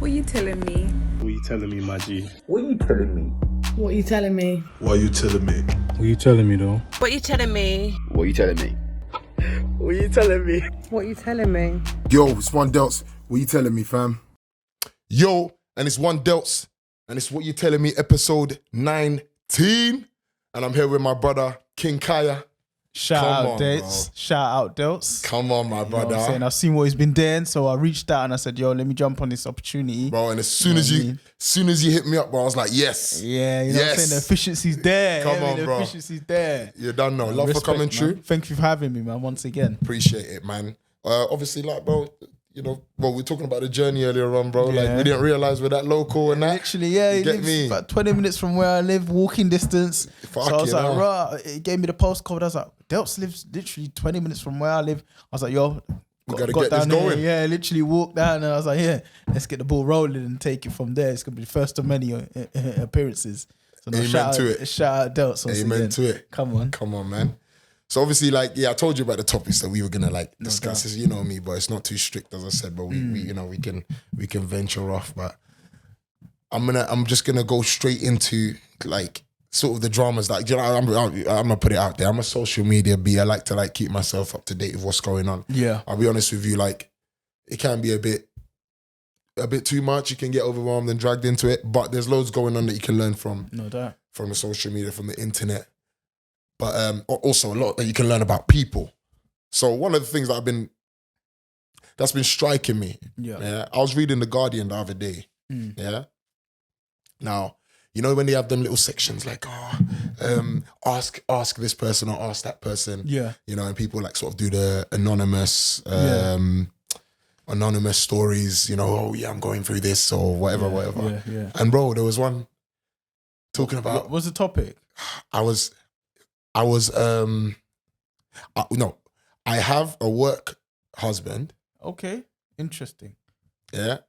What you telling me? What you telling me, my G? What you telling me? What you telling me? Why you telling me? What you telling me, though? What you telling me? What you telling me? What you telling me? What you telling me? Yo, it's One Delts. What you telling me, fam? Yo, and it's One Delts, and it's What You Telling Me Episode 19. And I'm here with my brother, King Kaya. Shout Come out on, Delts. bro. Shout out Delts. Come on, my You know brother. what I'm saying? I've seen what he's been doing, so I reached out and I said, yo, let me jump on this opportunity. Bro, and as soon as you hit me up, bro, I was like, yes. Yeah, you know what I'm saying? The efficiency's there. Come on, the bro. efficiency's there. You done know. Love Respect, for coming man. true. Thank you for having me, man, once again. Appreciate it, man. Obviously, like, bro, you know, well, we were talking about the journey earlier on, bro. Yeah. Like, we didn't realize we're that local and that. Literally, yeah, You he get lives me? about 20 minutes from where I live, walking distance. So I was Fucking like, hell. right, it gave me the postcode. I was like, Delts lives literally 20 minutes from where I live. I was like, yo, We gotta get this down here. going. Yeah, literally walked down and I was like, yeah, let's get the ball rolling and take it from there. It's going to be the first of many appearances. So Amen shout to out, it. Shout out Delts once Amen again. to it. Come on. Come on, man. So obviously, like, yeah, I told you about the topics that we were gonna like discuss. doubt. This, you know me, but it's not too strict, as I said. But we you know, we can venture off. But I'm just gonna go straight into like sort of the dramas. Like, you know, I'm gonna put it out there. I'm a social media bee. I like to like keep myself up to date with what's going on. Yeah. I'll be honest with you, like, it can be a bit too much. You can get overwhelmed and dragged into it. But there's loads going on that you can learn from No doubt. the social media, from the internet. But also a lot that you can learn about people. So one of the things that's been striking me, Yeah. I was reading The Guardian the other day, yeah? Now, you know when they have them little sections like, ask this person or ask that person, Yeah. you know, and people like sort of do the anonymous stories, you know, oh yeah, I'm going through this or whatever. Yeah. And bro, there was one talking about, What was the topic? I have a work husband. Okay. Interesting. Yeah.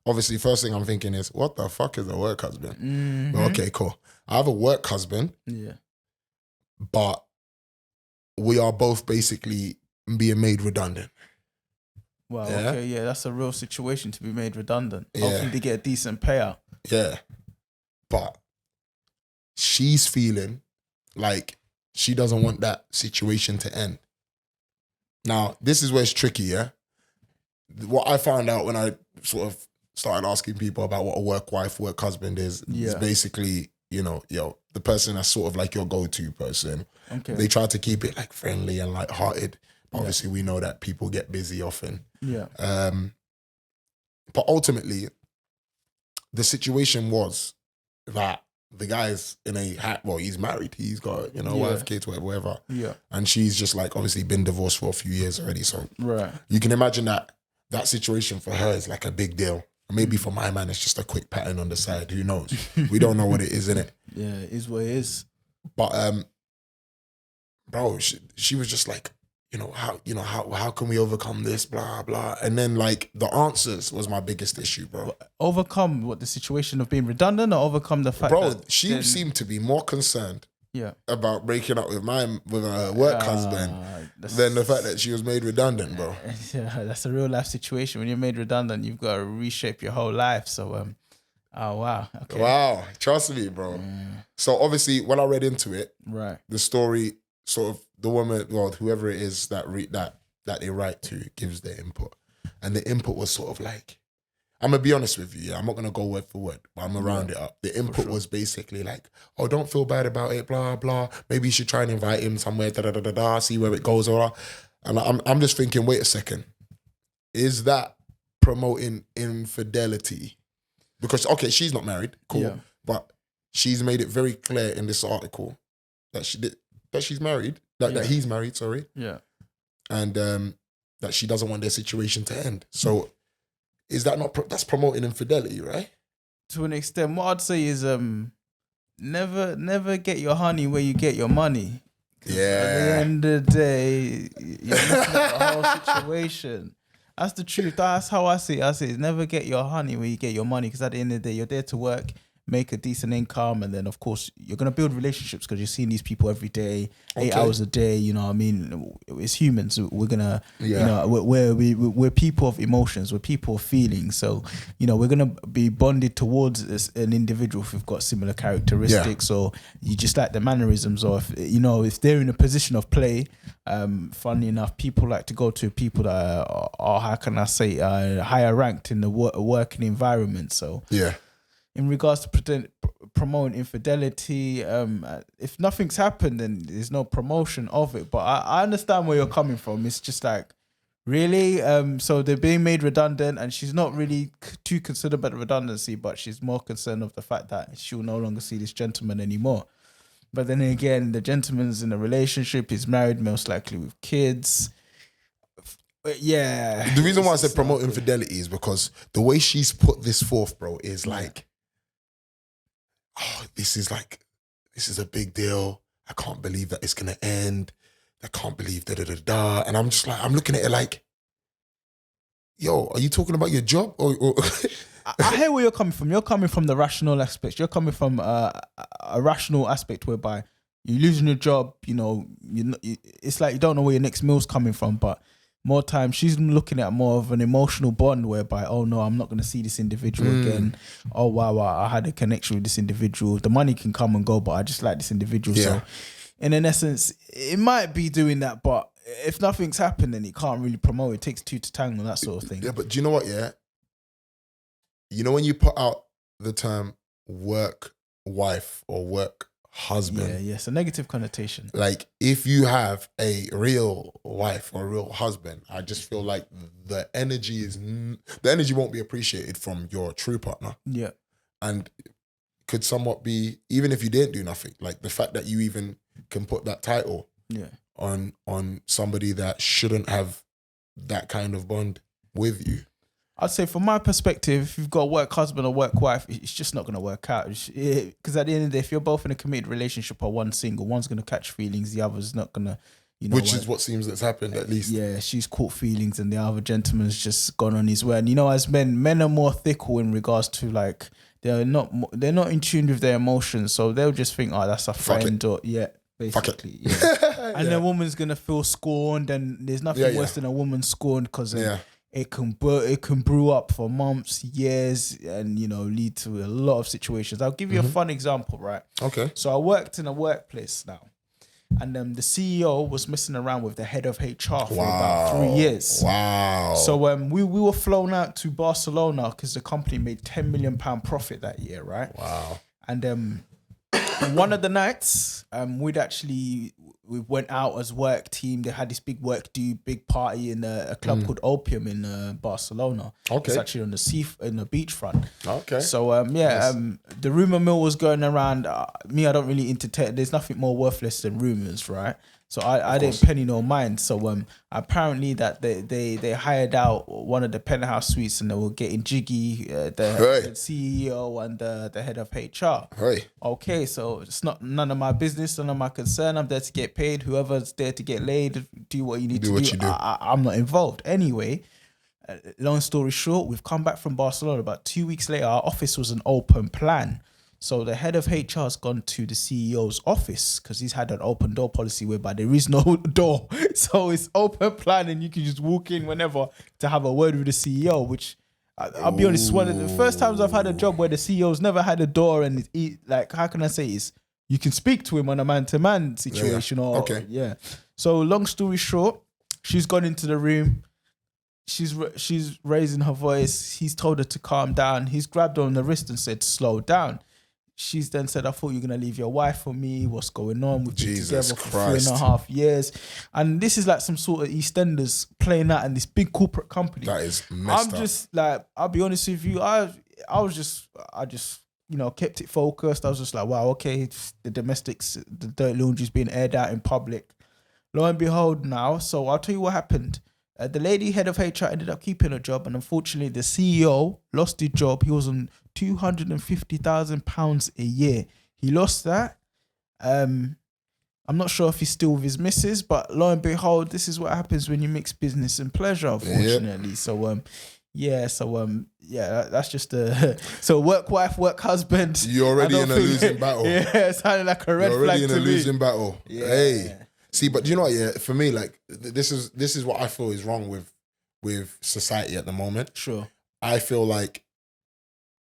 Obviously, first thing I'm thinking is, what the fuck is a work husband? Mhm. Well, okay, cool. I have a work husband, Yeah. but we are both basically being made redundant. Wow. Yeah. Okay. Yeah, that's a real situation to be made redundant. Yeah. Hopefully they get a decent payout. Yeah. But she's feeling like she doesn't want that situation to end. Now, this is where it's tricky, yeah? What I found out when I sort of started asking people about what a work wife, work husband is basically, you know, the person that's sort of like your go-to person. Okay. They try to keep it like friendly and light-hearted. Obviously, we know that people get busy often. Yeah. But ultimately, the situation was that the guy's he's married. He's got, you know, wife, kids, whatever. Yeah. And she's just like obviously been divorced for a few years already. So Right. you can imagine that situation for her is like a big deal. Maybe for my man, it's just a quick pattern on the side. Who knows? We don't know what it is, innit? Yeah, it is what it is. But bro, she was just like, how can we overcome this, blah, blah. And then like the answers was my biggest issue, bro. Overcome what, the situation of being redundant, or overcome the fact Bro, that she seemed to be more concerned yeah, about breaking up with her work husband than the fact that she was made redundant, bro. Yeah, that's a real life situation. When you're made redundant, you've got to reshape your whole life. So oh wow. Okay. Wow, trust me, bro. So obviously when I read into it, Right. the story, sort of the woman, well, whoever it is that they write to gives their input. And the input was sort of like, I'm going to be honest with you, yeah, I'm not going to go word for word, but I'm going to round it up. The input was basically like, oh, don't feel bad about it, blah, blah. Maybe you should try and invite him somewhere, da-da-da-da-da, see where it goes, or and I'm just thinking, wait a second, is that promoting infidelity? Because, okay, she's not married, cool, but she's made it very clear in this article that she's married, that he's married, sorry. Yeah. And that she doesn't want their situation to end. So is that not, that's promoting infidelity, right? To an extent, what I'd say is never get your honey where you get your money. At the end of the day, you're messing up the whole situation. That's the truth. That's how I see it. I say, never get your honey where you get your money, because at the end of the day, you're there to work, make a decent income, and then of course you're gonna build relationships because you're seeing these people every day, 8 hours a day. You know what I mean? It's humans. We're gonna, you know, we're people of emotions. We're people of feelings. So you know, we're gonna be bonded towards an individual if we've got similar characteristics, or you just like the mannerisms, or if you know, if they're in a position of play. Funny enough, people like to go to people that are how can I say, higher ranked in the working environment. So in regards to promoting infidelity, if nothing's happened, then there's no promotion of it. But I understand where you're coming from. It's just like, really? So they're being made redundant, and she's not really too concerned about the redundancy, but she's more concerned of the fact that she'll no longer see this gentleman anymore. But then again, the gentleman's in a relationship, he's married, most likely with kids. Yeah. The reason why I said promote infidelity is because the way she's put this forth, bro, is like, oh, this is a big deal. I can't believe that it's gonna end. I can't believe da. And I'm just like, I'm looking at it like, yo, are you talking about your job? Or I hear where you're coming from. You're coming from the rational aspect. You're coming from a rational aspect whereby you're losing your job. You know, it's like you don't know where your next meal's coming from. But more time, she's looking at more of an emotional bond whereby, oh no, I'm not going to see this individual again. Oh wow, I had a connection with this individual. The money can come and go, but I just like this individual. Yeah. So in essence, it might be doing that, but if nothing's happened, then it can't really promote. It takes two to tango, that sort of thing. Yeah, but do you know what? Yeah, you know when you put out the term work wife or work husband, yeah, it's a negative connotation. like if you have a real wife or a real husband, I just feel like the energy won't be appreciated from your true partner. Yeah, and could somewhat be, even if you didn't do nothing, like the fact that you even can put that title on somebody that shouldn't have that kind of bond with you. I'd say from my perspective, if you've got a work husband or work wife, it's just not going to work out. Because at the end of the day, if you're both in a committed relationship or one single, one's going to catch feelings, the other's not going to, you know. Which is what seems that's happened, at least. Yeah, she's caught feelings and the other gentleman's just gone on his way. And you know, as men are more fickle in regards to like, they're not in tune with their emotions. So they'll just think, oh, that's a friend or, basically. Yeah. And the woman's going to feel scorned, and there's nothing worse than a woman scorned because it can brew up for months, years, and you know, lead to a lot of situations. I'll give you a fun example, right? Okay. So I worked in a workplace now, and the CEO was messing around with the head of HR for about 3 years. Wow. So we were flown out to Barcelona because the company made £10 million profit that year, right? Wow. And one of the nights, we went out as work team. They had this big big party in a club called Opium in Barcelona. Okay. It's actually on the beachfront. Okay. So the rumor mill was going around. Me, I don't really entertain. There's nothing more worthless than rumors, right? So I didn't penny no mind. So apparently that they hired out one of the penthouse suites and they were getting jiggy, the CEO and the head of HR. Hey. Okay, so it's none of my business, none of my concern. I'm there to get paid. Whoever's there to get laid, do what you need to do. I'm not involved. Anyway, long story short, we've come back from Barcelona. About 2 weeks later, our office was an open plan. So the head of HR has gone to the CEO's office because he's had an open door policy whereby there is no door. So it's open plan and you can just walk in whenever to have a word with the CEO, which I'll be honest, one of the first times I've had a job where the CEO's never had a door, and like, how can I say, is you can speak to him on a man-to-man situation. So long story short, she's gone into the room. She's raising her voice. He's told her to calm down. He's grabbed her on the wrist and said, slow down. She's then said, I thought you were going to leave your wife for me. What's going on? We've been together for 3.5 years. And this is like some sort of EastEnders playing out in this big corporate company. That is messed up. I'm just like, I'll be honest with you. I just, you know, kept it focused. I was just like, wow, okay, the domestics, the dirty laundry's being aired out in public. Lo and behold now. So I'll tell you what happened. The lady head of HR ended up keeping her job, and unfortunately the CEO lost his job. He was on £250,000 a year. He lost that. I'm not sure if he's still with his missus, but lo and behold, this is what happens when you mix business and pleasure, unfortunately. Yep. So Yeah, so that's just a so work wife, work husband. You're already I in don't a think- losing battle. Yeah, it sounded like a red You're flag already in to a me. losing battle. Yeah. Hey, see, but do you know what? Yeah, for me, like this is what I feel is wrong with society at the moment. Sure. I feel like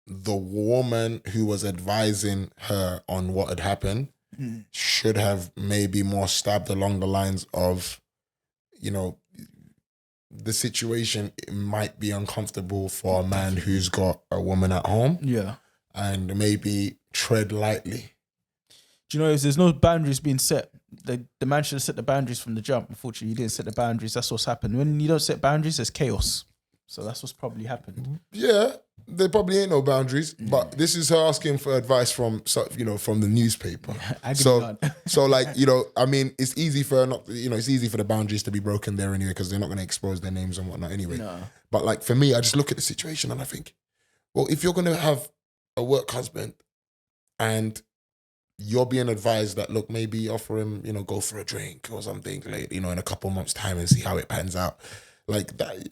the woman who was advising her on what had happened should have maybe more stabbed along the lines of, you know, the situation might be uncomfortable for a man who's got a woman at home. Yeah. And maybe tread lightly. Do you know if there's no boundaries being set, the man should have set the boundaries from the jump. Unfortunately, you didn't set the boundaries. That's what's happened. When you don't set boundaries, there's chaos. So that's what's probably happened. Yeah, there probably ain't no boundaries, but this is her asking for advice from the newspaper. So like, I mean, it's easy for her not, it's easy for the boundaries to be broken there anyway because they're not going to expose their names and whatnot anyway. No. But like for me, I just look at the situation and I think, well, if you're going to have a work husband and you're being advised that, look, maybe offer him, go for a drink or something late, in a couple months' time and see how it pans out. Like that,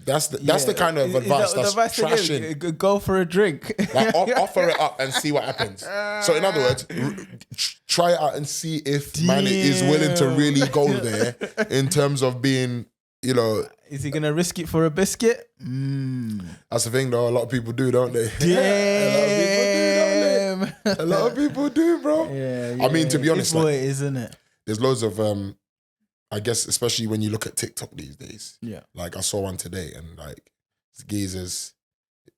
that's the kind of advice that's trashing. Go for a drink. Like offer it up and see what happens. So in other words, try it out and see if man is willing to really go there in terms of being, Is he gonna risk it for a biscuit? That's the thing, though. A lot of people do, don't they? Damn. A lot of people do, bro. Yeah, I mean, to be honest, it's what it is, isn't it? There's loads of I guess especially when you look at TikTok these days. Yeah. Like I saw one today and like geezers,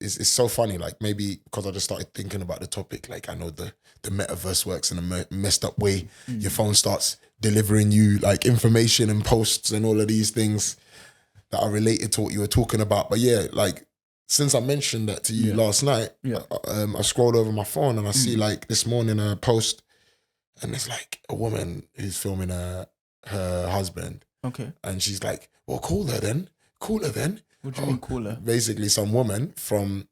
it's so funny. Like maybe because I just started thinking about the topic. Like I know the metaverse works in a messed up way. Your phone starts delivering you like information and posts and all of these things that are related to what you were talking about. But yeah, like since I mentioned that to you last night, I scrolled over my phone and I see like this morning a post and it's like a woman who's filming her husband. Okay. And she's like, well, call her then. What do you mean call her? Basically some woman from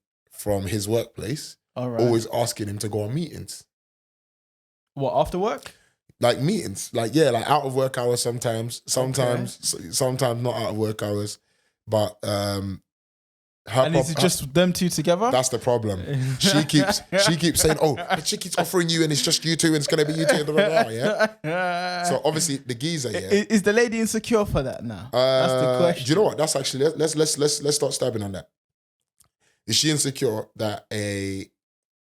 his workplace All right. always asking him to go on meetings. What, after work? Like meetings. Like, yeah, like out of work hours sometimes not out of work hours. But and is it just them two together? That's the problem. She keeps saying, "Oh, the chick is offering you, and it's just you two, and it's gonna be you two." Blah, blah, blah, yeah. So obviously the geezer, yeah. Is the lady insecure for that now? That's the question. Do you know what? That's actually let's start stabbing on that. Is she insecure that a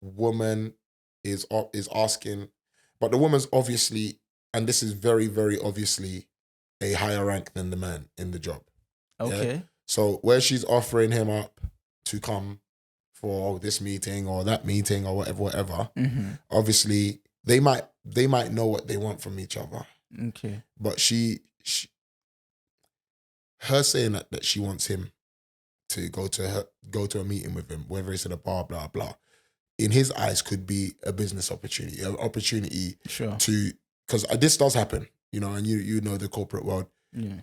woman is asking, but the woman's obviously, and this is very very obviously, a higher rank than the man in the job. Okay. Yeah? So where she's offering him up to come for this meeting or that meeting or whatever, obviously they might know what they want from each other. Okay. But her saying that she wants him to go to a meeting with him, whether it's at a bar, blah blah, in his eyes could be a business opportunity, Sure. to, because this does happen, and you know the corporate world. Yeah.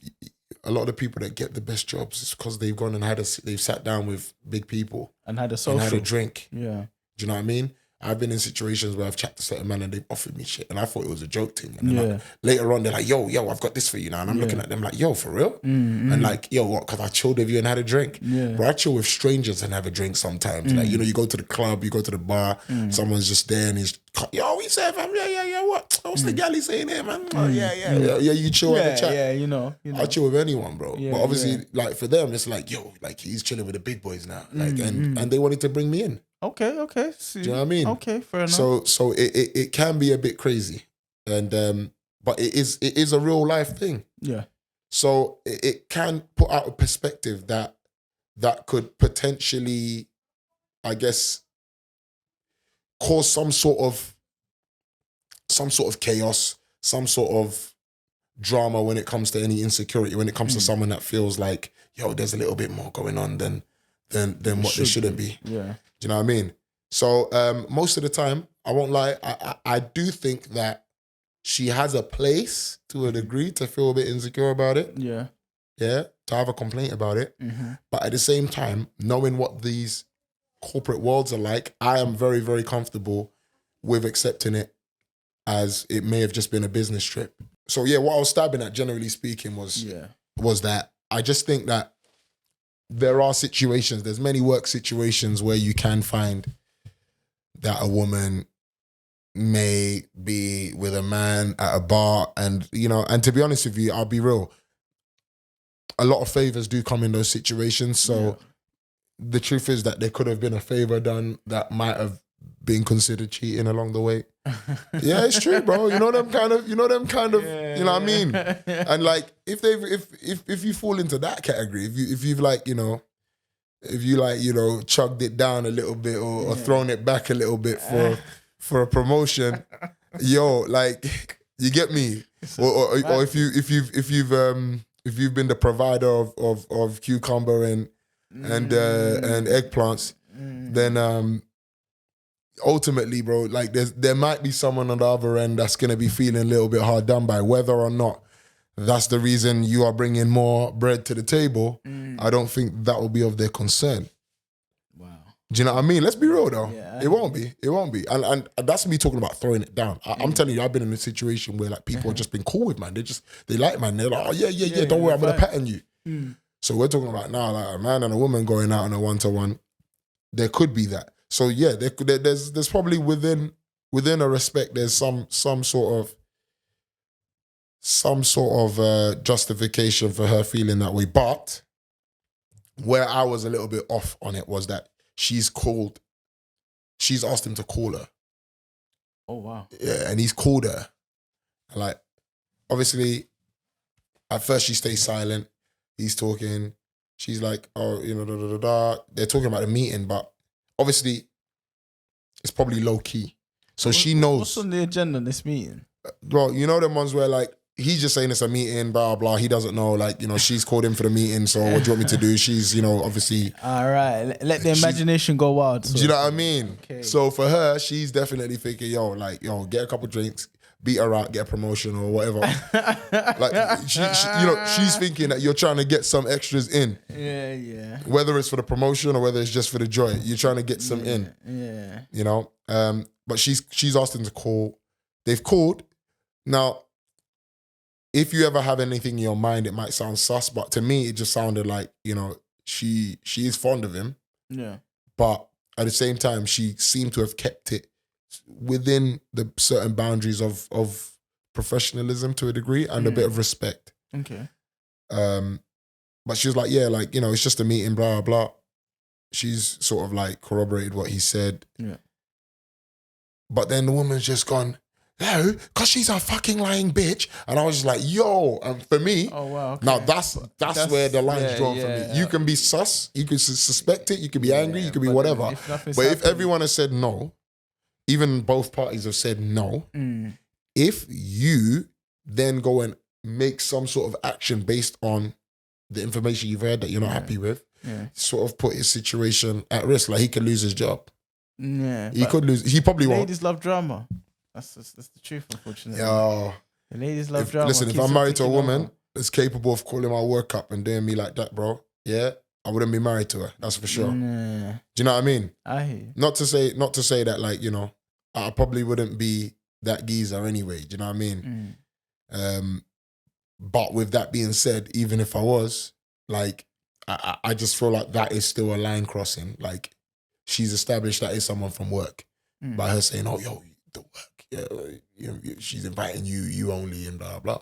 A lot of the people that get the best jobs is because they've gone and they've sat down with big people And had a social. and had a drink. Yeah. Do you know what I mean? I've been in situations where I've chatted to certain men and they've offered me shit and I thought it was a joke thing. And then later on, they're like, yo, I've got this for you now. And I'm looking at them like, yo, for real? And like, yo, what? Because I chilled with you and had a drink. Yeah. But I chill with strangers and have a drink sometimes. Like, you go to the club, you go to the bar, someone's just there and he's, yo, we say, fam, yeah, what? What's the galley saying here, man? Oh, yeah, you chill and chat. Yeah, you know. I chill with anyone, bro. Yeah, but obviously, like for them, it's like, yo, like he's chilling with the big boys now. Like, and they wanted to bring me in. Okay. Do you know what I mean? Okay, fair enough. So it can be a bit crazy, and but it is a real life thing. Yeah. So it can put out a perspective that could potentially, I guess, cause some sort of chaos, some sort of drama when it comes to any insecurity, when it comes to someone that feels like, yo, there's a little bit more going on than what there shouldn't be. Yeah. Do you know what I mean? So most of the time, I won't lie, I do think that she has a place to a degree to feel a bit insecure about it. Yeah. Yeah, to have a complaint about it. But at the same time, knowing what these corporate worlds are like, I am very, very comfortable with accepting it as it may have just been a business trip. So yeah, what I was stabbing at, generally speaking, was that I just think that there are situations, there's many work situations where you can find that a woman may be with a man at a bar, and and to be honest with you, I'll be real, a lot of favors do come in those situations. So the truth is that there could have been a favor done that might have been considered cheating along the way. Yeah, it's true, bro. You know them kind of, you know what I mean? And like, if you fall into that category, if you've like, chugged it down a little bit or thrown it back a little bit for a promotion, like, you get me? Or if you've been the provider of cucumber and eggplants, then ultimately, bro, like there might be someone on the other end that's gonna be feeling a little bit hard done by, whether or not that's the reason you are bringing more bread to the table. I don't think that will be of their concern. Wow. Do you know what I mean? Let's be real though. Yeah, it won't be. And that's me talking about throwing it down. I'm telling you, I've been in a situation where like people have just been cool with, man. They like, man. They're like, oh yeah, don't worry, I'm gonna pattern you. So we're talking about now, like a man and a woman going out on a 1-to-1. There could be that. So yeah, there's probably within a respect, there's some sort of justification for her feeling that way. But where I was a little bit off on it was that she's asked him to call her. Oh wow. Yeah, and he's called her. Like, obviously, at first she stays silent. He's talking. She's like, oh, They're talking about the meeting, but obviously, it's probably low key. So she knows. What's on the agenda of this meeting? Bro, you know the ones where like, he's just saying it's a meeting, blah, blah. He doesn't know, like, she's called him for the meeting. So what do you want me to do? She's, obviously. All right. Let the imagination go wild. Do you know what I mean? Okay. So for her, she's definitely thinking, get a couple drinks, beat her out, get a promotion or whatever. Like, she's thinking that you're trying to get some extras in. Yeah. Whether it's for the promotion or whether it's just for the joy, you're trying to get some in. Yeah. But she's asked him to call. They've called. Now, if you ever have anything in your mind, it might sound sus, but to me, it just sounded like, she is fond of him. Yeah. But at the same time, she seemed to have kept it within the certain boundaries of professionalism to a degree and a bit of respect. Okay. But she was like, yeah, like, it's just a meeting, blah, blah. She's sort of like corroborated what he said. Yeah. But then the woman's just gone, no, because she's a fucking lying bitch. And I was just like, yo, and for me, oh, wow, okay. now that's where the line's drawn for me. You can be sus, you can suspect it, you can be angry, you can be whatever. If everyone has said no, even both parties have said no, if you then go and make some sort of action based on the information you've heard that you're not happy with, sort of put his situation at risk. Like, he could lose his job. Yeah. He could lose, he probably won't. Ladies love drama. That's the truth, unfortunately. Yo. The ladies love drama. Listen, if I'm married to a woman that's capable of calling my work up and doing me like that, bro, yeah, I wouldn't be married to her. That's for sure. Nah. Do you know what I mean? I hear you. Not to say that, like, I probably wouldn't be that geezer anyway. Do you know what I mean? But with that being said, even if I was, like, I just feel like that is still a line crossing. Like, she's established that is someone from work by her saying, oh, yo, the work. Yeah, she's inviting you only, and blah blah.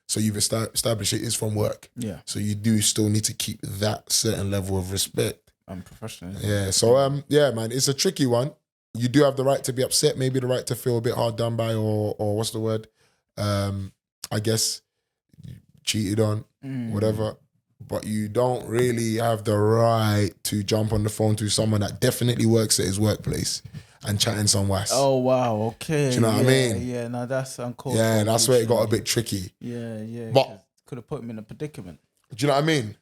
So you've established it is from work. Yeah. So you do still need to keep that certain level of respect and professionalism. Yeah. So yeah, man, it's a tricky one. You do have the right to be upset, maybe the right to feel a bit hard done by, or what's the word? I guess cheated on, whatever. But you don't really have the right to jump on the phone to someone that definitely works at his workplace and chatting some wass. Oh, wow, okay. Do you know what I mean? Yeah, no, that's uncalled. Yeah, that's where it got a bit tricky. Yeah. But could have put him in a predicament. Do you know what I mean?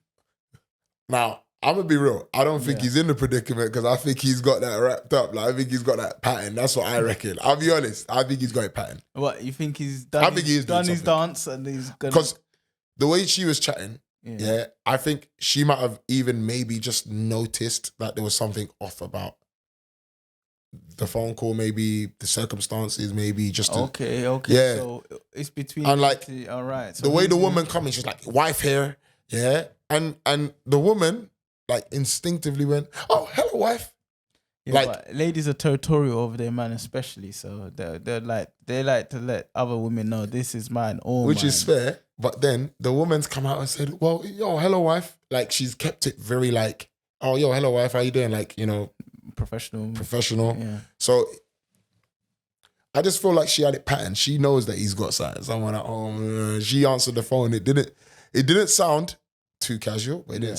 Now, I'm going to be real. I don't think he's in the predicament because I think he's got that wrapped up. Like, I think he's got that pattern. That's what I reckon. I'll be honest. I think he's got a pattern. What, you think he's done, done his dance and he's going to... Because the way she was chatting, I think she might have even maybe just noticed that there was something off about the phone call, maybe the circumstances, maybe just okay. Yeah. So it's between and like all right. So the way the woman coming, she's like, wife here, yeah. And the woman like instinctively went, "Oh, hello, wife." Yeah, like- but ladies are territorial over their man, especially. So they like to let other women know this is mine, all Which mine. is fair, but then the woman's come out and said, "Well, yo, hello, wife." Like she's kept it very like, "Oh, yo, hello, wife, how you doing?" Like, you know, professional. Yeah. So I just feel like she had it patterned. She knows that he's got someone at home. She answered the phone. It didn't sound too casual, but it didn't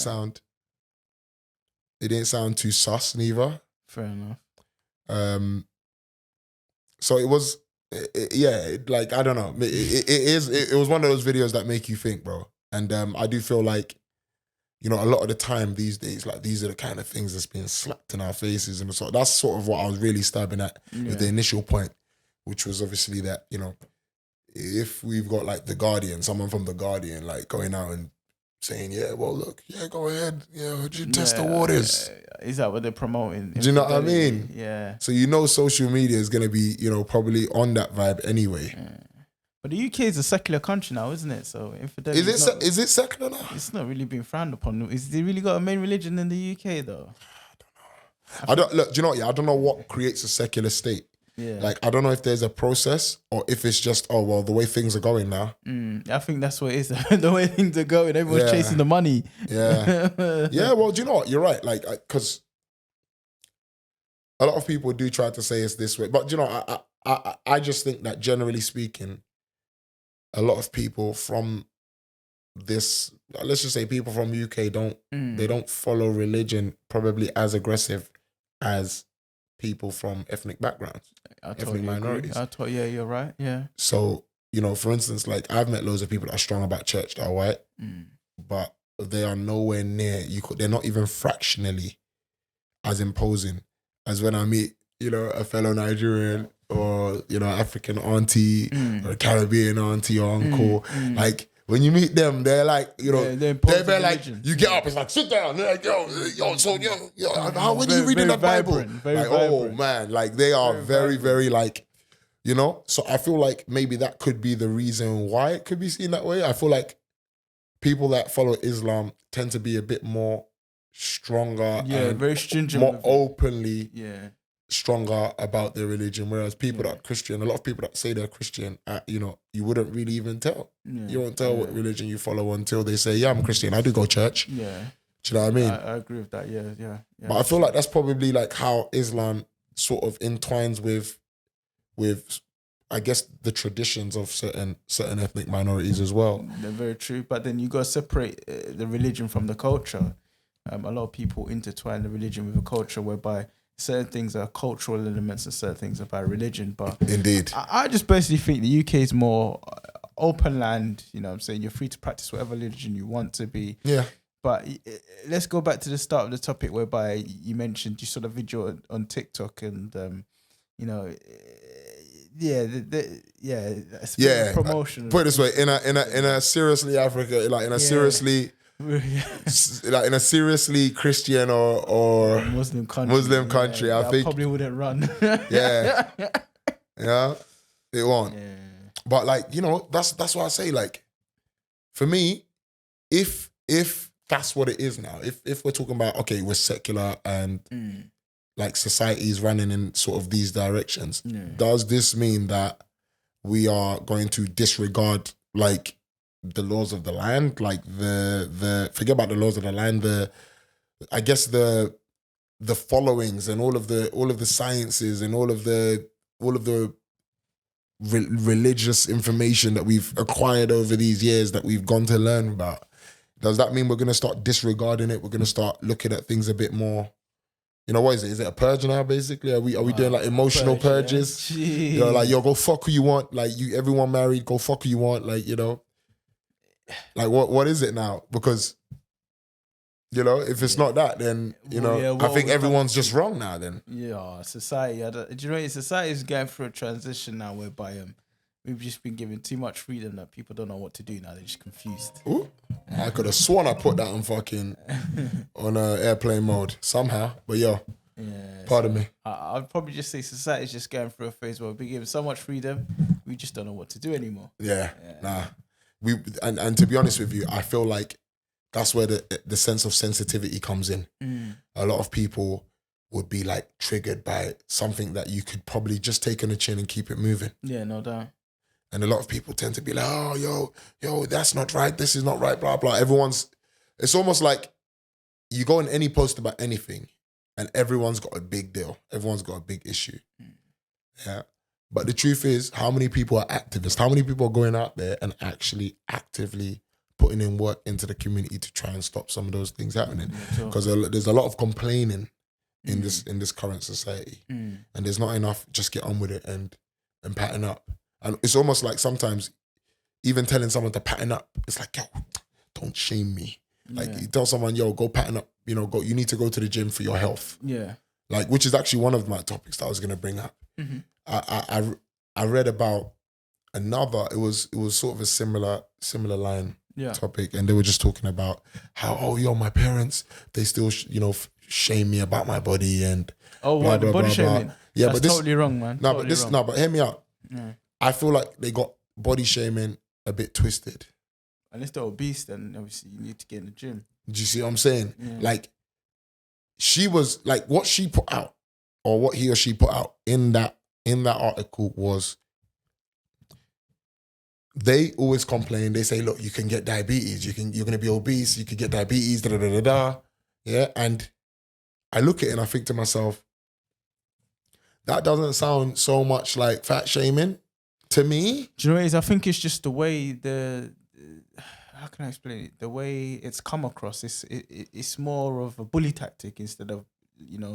sound too sus neither. Fair enough. So it was, like, I don't know. It was one of those videos that make you think, bro. And I do feel like, you know, a lot of the time these days, like, these are the kind of things that's being slapped in our faces. And so that's sort of what I was really stabbing at with the initial point, which was obviously that, you know, if we've got like The Guardian, someone from The Guardian, like going out and saying, yeah, well, look, yeah, go ahead. Yeah, you test the waters. Is that what they're promoting? Do you know what I mean? Yeah. So you know social media is going to be, you know, probably on that vibe anyway. Yeah. But the UK is a secular country now, isn't it? So infidelity is it secular now? It's not really being frowned upon. Is they really got a main religion in the UK though? I don't look. Do you know what? Yeah, I don't know what creates a secular state. Yeah. Like, I don't know if there's a process or if it's just, oh, well, the way things are going now. I think that's what it is. The way things are going, everyone's chasing the money. Yeah. Yeah, well, do you know what? You're right. Like, because a lot of people do try to say it's this way. But, you know, I just think that generally speaking, a lot of people from this, let's just say people from UK they don't follow religion probably as aggressive as people from ethnic backgrounds, ethnic minorities. Yeah, you're right. Yeah. So, you know, for instance, like I've met loads of people that are strong about church that are white, but they are nowhere near, they're not even fractionally as imposing as when I meet, you know, a fellow Nigerian or, you know, African auntie or a Caribbean auntie or uncle. Like, when you meet them, they're like, you know, they're like, you get up, it's like, sit down. They're like, yo, how when you reading that Bible? Like, oh man, like they are very, very like, you know. So I feel like maybe that could be the reason why it could be seen that way. I feel like people that follow Islam tend to be a bit more stronger, and very stringent, more openly, yeah, stronger about their religion, whereas people that are Christian, a lot of people that say they're Christian, you know, you wouldn't really even tell. You won't tell what religion you follow until they say, yeah, I'm Christian, I do go to church. Yeah. Do you know what I mean? I agree with that, yeah. But I feel like that's probably like how Islam sort of entwines with I guess the traditions of certain ethnic minorities as well. They're very true, but then you got to separate the religion from the culture. A lot of people intertwine the religion with the culture, whereby certain things are cultural elements and certain things are by religion. But indeed, I just personally think the UK is more open land. You know what I'm saying? You're free to practice whatever religion you want to be. Yeah. But let's go back to the start of the topic, whereby you mentioned you saw the video on TikTok and, you know, promotion. Put it this way, in a seriously Africa, like in a seriously, like in a seriously Christian or Muslim country, I think probably wouldn't run. yeah, it won't. Yeah. But like, you know, that's why I say, like, for me, if that's what it is now, if we're talking about, okay, we're secular and like society is running in sort of these directions, does this mean that we are going to disregard like the laws of the land, like the forget about the laws of the land, I guess the followings and all of the sciences and all of the religious information that we've acquired over these years that we've gone to learn about? Does that mean we're going to start disregarding it? We're going to start looking at things a bit more, you know, what is it? Is it a purge now, basically? Are we doing like emotional purges? Yeah. You know, like, yo, go fuck who you want. Like, everyone married, go fuck who you want. Like, you know, like what is it now? Because, you know, if it's not that, then, you know, I think everyone's just wrong now then. Yeah, society, do you know, society is going through a transition now whereby we've just been given too much freedom that people don't know what to do now. They're just confused. Ooh, I could have sworn I put that on fucking on airplane mode somehow. But yo, pardon me. I'd probably just say society is just going through a phase where we've been given so much freedom, we just don't know what to do anymore. Nah. And to be honest with you, I feel like That's where the sense of sensitivity comes in. A lot of people would be like triggered by something that you could probably just take on the chin and keep it moving. Yeah, no doubt. And a lot of people tend to be like, oh, yo, that's not right. This is not right, blah, blah. It's almost like you go in any post about anything and everyone's got a big deal. Everyone's got a big issue. Yeah. But the truth is, how many people are activists? How many people are going out there and actually actively putting in work into the community to try and stop some of those things happening? Because there's a lot of complaining in this current society. And there's not enough just get on with it and pattern up. And it's almost like sometimes even telling someone to pattern up, it's like, yo, don't shame me. Like you tell someone, yo, go pattern up, you need to go to the gym for your health. Yeah. Like, which is actually one of my topics that I was going to bring up. I read about another, it was sort of a similar line topic, and they were just talking about how, my parents, they still, shame me about my body and blah, blah, body shaming. Yeah, that's but this totally wrong, man. But hear me out. Yeah. I feel like they got body shaming a bit twisted. Unless they're obese, then obviously you need to get in the gym. Do you see what I'm saying? Yeah. Like, she was like, what she put out, or what he or she put out in that article was, they always complain. They say, look, you can get diabetes. You're going to be obese. You could get diabetes. Da da da da da. Yeah, and I look at it and I think to myself, that doesn't sound so much like fat shaming to me. Do you know what it is? I think it's just the way how can I explain it? The way it's come across, it's more of a bully tactic instead of,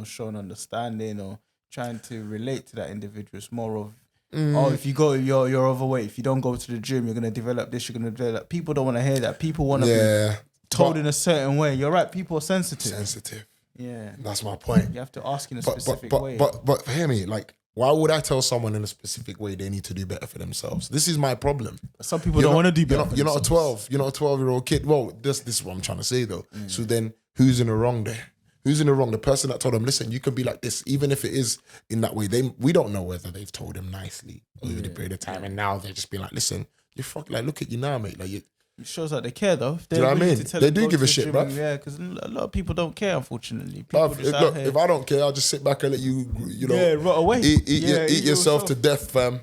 showing understanding or trying to relate to that individual. It's more of, if you go, you're overweight. If you don't go to the gym, you're going to develop this, you're going to develop. People don't want to hear that. People want to be told in a certain way. You're right, people are sensitive. Yeah. That's my point. You have to ask in a specific way. But hear me, like, why would I tell someone in a specific way they need to do better for themselves? This is my problem. Some people don't want to do better. You're not a 12-year-old kid. Well, this is what I'm trying to say though. So then who's in the wrong there? Who's in the wrong? The person that told them, listen, you can be like this, even if it is in that way. We don't know whether they've told him nicely over the period of time, and now they're just being like, listen, you're like, look at you now, mate. Like, it shows that they care though. Do you know what I mean? They do give a shit, bro. Yeah, because a lot of people don't care, unfortunately. If I don't care, I'll just sit back and let you rot away. Eat yourself to death, fam.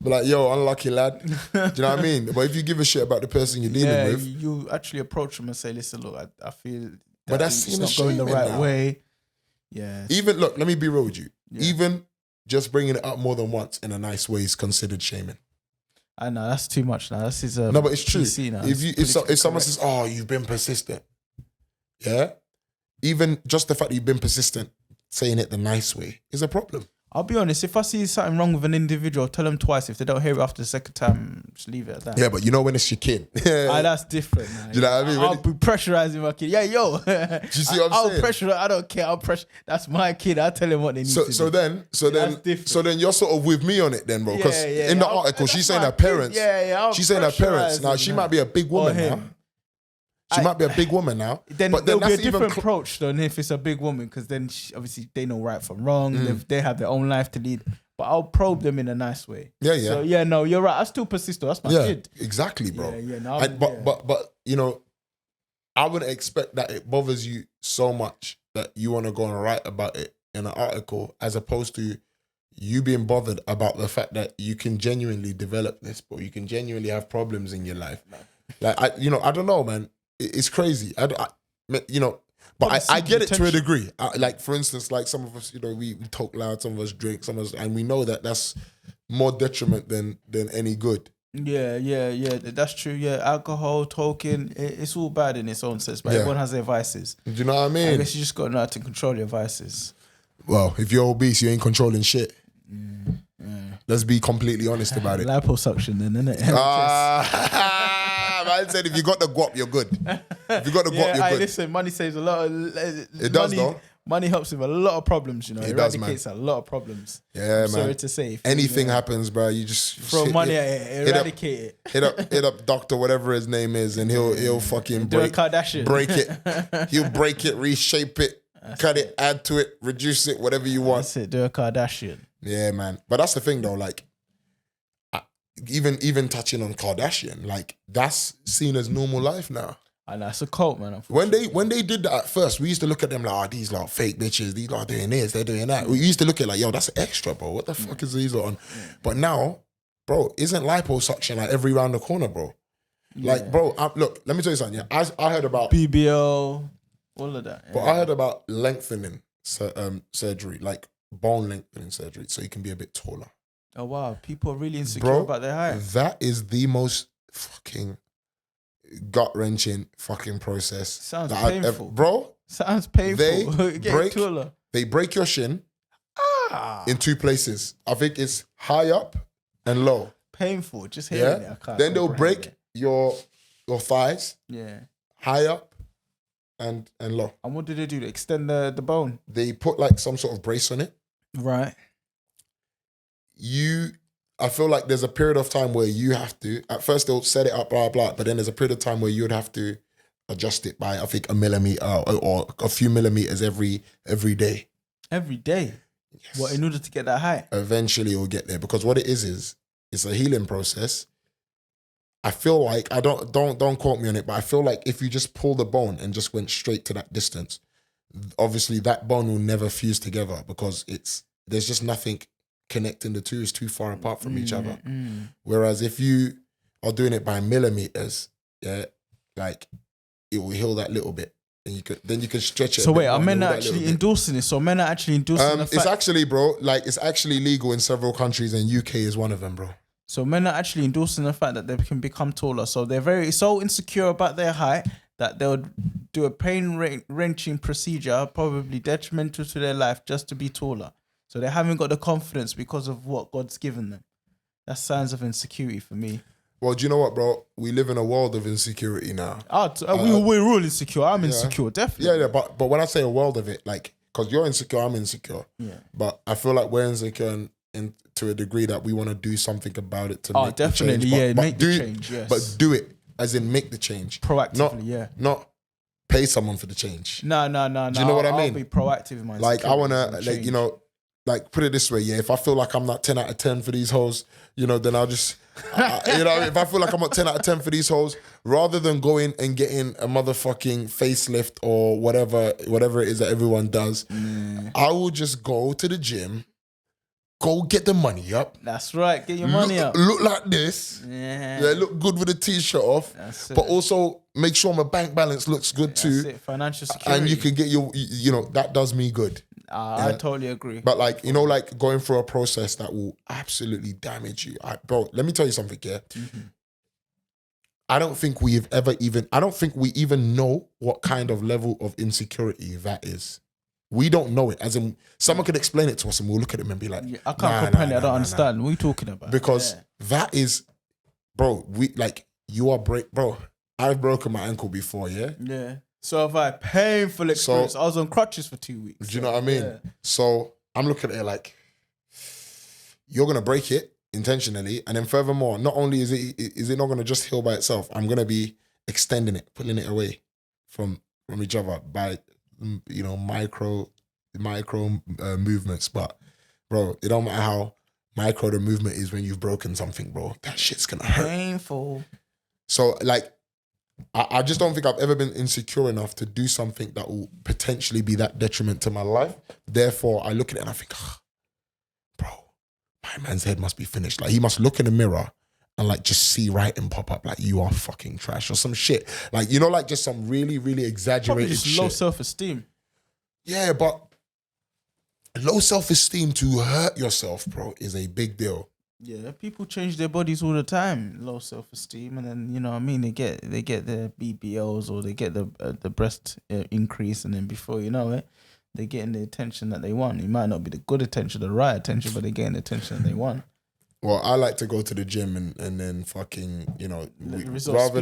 Be like, yo, unlucky lad. Do you know what I mean? But if you give a shit about the person you're dealing with, you actually approach them and say, listen, look, I feel but that's it's not going the right way. Yeah. Even, look, let me be real with you. Yeah. Even just bringing it up more than once in a nice way is considered shaming. I know, that's too much now. This is no, but it's true. If someone says, oh, you've been persistent, yeah? Even just the fact that you've been persistent, saying it the nice way is a problem. I'll be honest, if I see something wrong with an individual, I'll tell them twice. If they don't hear it after the second time, just leave it at that. Yeah, but when it's your kid. That's different. Man. Do you know what I mean? I'll be pressurizing my kid. Yeah, yo. Do you see what I'm saying? I'll pressure. I don't care. I'll pressure. That's my kid. I'll tell him what they need to do. So then you're sort of with me on it then, bro. Because in the article, she's saying her parents. She's saying her parents. Now, she might be a big woman now. She might be a big woman now. Then there'll be a different approach than if it's a big woman, because then obviously they know right from wrong. They have their own life to lead. But I'll probe them in a nice way. Yeah, yeah. So no, you're right. I still persist. That's my kid. Exactly, bro. But I wouldn't expect that it bothers you so much that you want to go and write about it in an article, as opposed to you being bothered about the fact that you can genuinely develop this, but you can genuinely have problems in your life. Like, I don't know, man. It's crazy. I get it to a degree. Like, for instance, like some of us, we talk loud, some of us drink, some of us, and we know that that's more detriment than any good. Yeah, that's true. Yeah, alcohol, talking, it's all bad in its own sense, but everyone has their vices. Do you know what I mean? I guess you just got to know how to control your vices. Well, if you're obese, you ain't controlling shit. Let's be completely honest about it. Liposuction then, innit? Man said if you got the guap, you're good. If you got the guap, you're good. Listen, money saves a lot of... It does, though. Money helps with a lot of problems, It eradicates a lot of problems. Yeah, man. Sorry to say. Anything happens, bro, you just... Throw money at it, eradicate it. Hit up doctor, whatever his name is, and he'll fucking break it. He'll break it, reshape it, cut it, add to it, reduce it, whatever you want. That's it, do a Kardashian. Yeah, man. But that's the thing, though, like, even touching on Kardashian, like, that's seen as normal life now. And that's a cult, man. When they did that at first, we used to look at them like, oh, these like fake bitches, these are doing this, they're doing that. We used to look at like, yo, that's extra, bro. What the fuck is these on? But now, bro, isn't liposuction like every round the corner, bro? Like, bro, look, let me tell you something. Yeah, I heard about BBL, all of that. But I heard about lengthening surgery, like bone lengthening surgery, so you can be a bit taller. Oh wow, people are really insecure about their height. That is the most fucking gut wrenching fucking process. Sounds painful, bro. Sounds painful. They break your shin in 2 places. I think it's high up and low. Painful. Just hearing it. I can't Then they'll break your thighs. Yeah. High up and low. And what do they do to extend the bone? They put like some sort of brace on it. Right. I feel like there's a period of time where you have to, at first they'll set it up, blah, blah, but then there's a period of time where you would have to adjust it by, I think, a millimeter or a few millimeters every day. Every day? Yes. What, in order to get that height? Eventually you'll get there, because what it is it's a healing process. I feel like, don't quote me on it, but I feel like if you just pull the bone and just went straight to that distance, obviously that bone will never fuse together because there's just nothing connecting the two. Is too far apart from each other. Whereas if you are doing it by millimeters, yeah, like it will heal that little bit, and then you can stretch it. So wait, are men actually endorsing this? So men are actually endorsing the fact? It's actually, bro, like it's actually legal in several countries, and UK is one of them, bro. So men are actually endorsing the fact that they can become taller. So they're so insecure about their height that they'll do a pain-wrenching procedure, probably detrimental to their life, just to be taller. So they haven't got the confidence because of what God's given them. That's signs of insecurity for me. Well, do you know what, bro? We live in a world of insecurity now. We're all insecure. I'm insecure, definitely. Yeah, but when I say a world of it, like, because you're insecure, I'm insecure. Yeah. But I feel like we're insecure to a degree that we want to do something about it to make definitely, the change. But make the change, yes. But do it, as in make the change. Proactively, Not pay someone for the change. No. Do you know what I mean? I'll be proactive in my like, I want to, like, you know, like, put it this way, yeah, if I feel like I'm not 10 out of 10 for these hoes, you know, then I'll just, you know, if I feel like I'm not 10 out of 10 for these hoes, rather than going and getting a motherfucking facelift or whatever it is that everyone does, I will just go to the gym, go get the money up. That's right, get your money up. Look like this. Yeah, look good with the t-shirt off. But also make sure my bank balance looks good too. That's it, financial security. And you can get you know, that does me good. I totally agree. But like, you know, like going through a process that will absolutely damage you. Bro, let me tell you something, yeah? I don't think we even know what kind of level of insecurity that is. We don't know it. As in, someone could explain it to us and we'll look at them and be like, I can't comprehend it. I don't understand. What are you talking about? Because that is, bro, bro, I've broken my ankle before, yeah? Yeah. So have I. Painful experience. I was on crutches for 2 weeks. Do you know what I mean? Yeah. So I'm looking at it like, you're going to break it intentionally. And then furthermore, not only is it not going to just heal by itself, I'm going to be extending it, pulling it away from each other by, you know, micro movements. But bro, it don't matter how micro the movement is when you've broken something, bro. That shit's going to hurt. Painful. So like, I just don't think I've ever been insecure enough to do something that will potentially be that detriment to my life. Therefore, I look at it and I think, bro, my man's head must be finished. Like, he must look in the mirror and like just see writing pop up like, you are fucking trash or some shit. Like, you know, like just some really, really exaggerated probably just shit. Low self-esteem. Yeah, but low self-esteem to hurt yourself, bro, is a big deal. Yeah, people change their bodies all the time. Low self-esteem, and then, you know what I mean, they get their BBLs or they get the breast increase, and then before you know it, they're getting the attention that they want. It might not be the good attention, the right attention, but they're getting the attention that they want. Well, I like to go to the gym and then fucking, you know, rather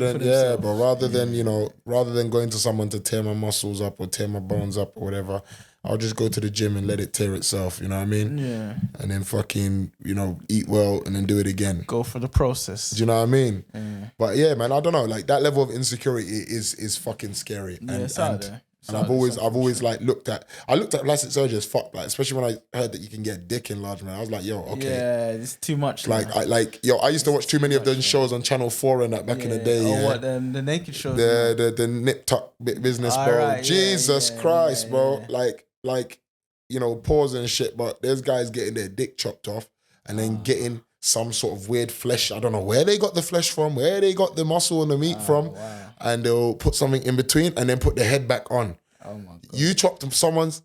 than you know, rather than going to someone to tear my muscles up or tear my bones up or whatever, I'll just go to the gym and let it tear itself, you know what I mean? Yeah. And then fucking, you know, eat well and then do it again. Go for the process. Do you know what I mean? Yeah. But yeah, man, I don't know. Like, that level of insecurity is fucking scary. Yeah, it's out there. And I've always like looked at plastic surgery as fuck, like especially when I heard that you can get dick enlargement. I was like, yo, okay. Yeah, it's too much. Like, I used to watch too many of those shows on Channel 4 and that back in the day. What, the naked shows? The nip tuck business, bro. Right, Jesus Christ, bro. Like, you know, pause and shit, but there's guys getting their dick chopped off and then getting some sort of weird flesh. I don't know where they got the flesh from, where they got the muscle and the meat from. Wow. And they'll put something in between and then put the head back on. Oh my God. You chopped someone's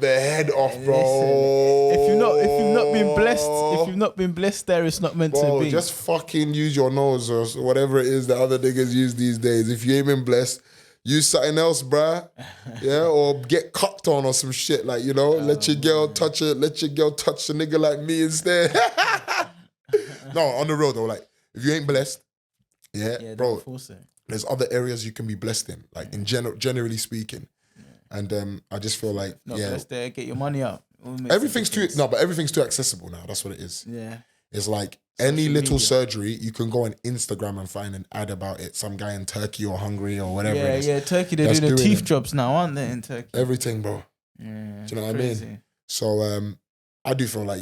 the head off, bro. Listen, if you've not been blessed there, it's not meant to be. Just fucking use your nose or whatever it is that other niggas use these days. If you ain't been blessed, use something else, bruh. Yeah, or get cucked on or some shit, like, you know, let your girl touch it, let your girl touch a nigga like me instead. No, on the real though, like, if you ain't blessed, bro, there's other areas you can be blessed in, like in generally speaking. And I just feel like, blessed there, get your money up. Everything's too accessible now. That's what it is. Yeah. It's like any little surgery, you can go on Instagram and find an ad about it. Some guy in Turkey or Hungary or whatever it is. Yeah, Turkey, they do the teeth jobs now, aren't they, in Turkey? Everything, bro. Yeah, do you know what I mean? So I do feel like,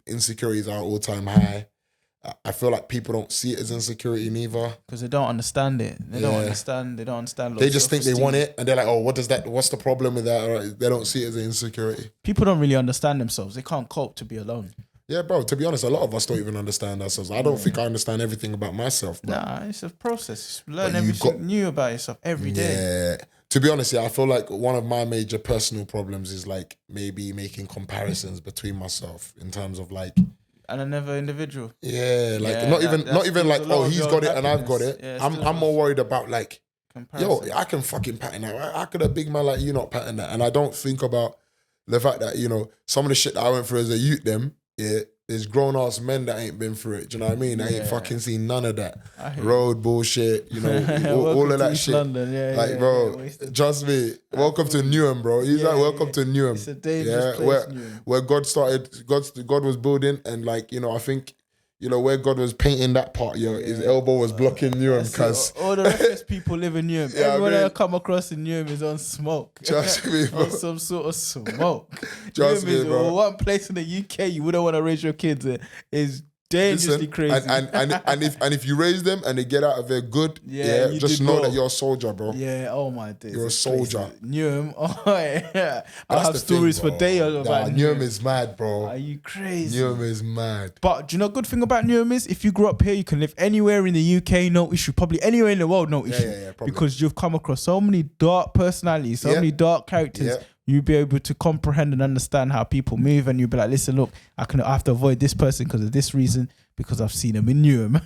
insecurities are all-time high. I feel like people don't see it as insecurity neither. Because they don't understand it. They don't understand. They just think they want it and they're like, oh, what's the problem with that? Or they don't see it as an insecurity. People don't really understand themselves. They can't cope to be alone. Yeah, bro, to be honest, a lot of us don't even understand ourselves. I don't think I understand everything about myself, bro. Nah, it's a process. Learn everything new about yourself every day. Yeah. To be honest, I feel like one of my major personal problems is like maybe making comparisons between myself in terms of like... And another individual. Yeah, like not even like, oh, he's got it and I've got it. Yeah, I'm more worried about like, yo, I can fucking pattern that. I could a big man like you not pattern that. And I don't think about the fact that, you know, some of the shit that I went through as a youth, there's grown ass men that ain't been through it. Do you know what I mean? I ain't fucking seen none of that road bullshit. You know, all of that shit. London. Bro, trust me. Welcome to Newham, bro. He's like, welcome to Newham. It's a dangerous place, Newham. Where God was building, and like, you know, I think, you know, where God was painting that part, his elbow was blocking Newham, because all the richest people live in Newham. Everyone I come across in Newham is on smoke. Trust me, bro. On some sort of smoke. Trust Newham me, bro. One place in the UK you wouldn't want to raise your kids in. Is dangerously crazy. And if you raise them and they get out of there good, just know that you're a soldier, bro. Yeah, oh my days. You're a soldier. Newham, I have stories for days about Newham is mad, bro. Are you crazy? Newham is mad. But do you know a good thing about Newham is if you grew up here, you can live anywhere in the UK, no issue. Probably anywhere in the world, no issue. Yeah, because you've come across so many dark personalities, so many dark characters. Yeah. You'll be able to comprehend and understand how people move, and you'll be like, listen, look, I have to avoid this person because of this reason, because I've seen him in Newham.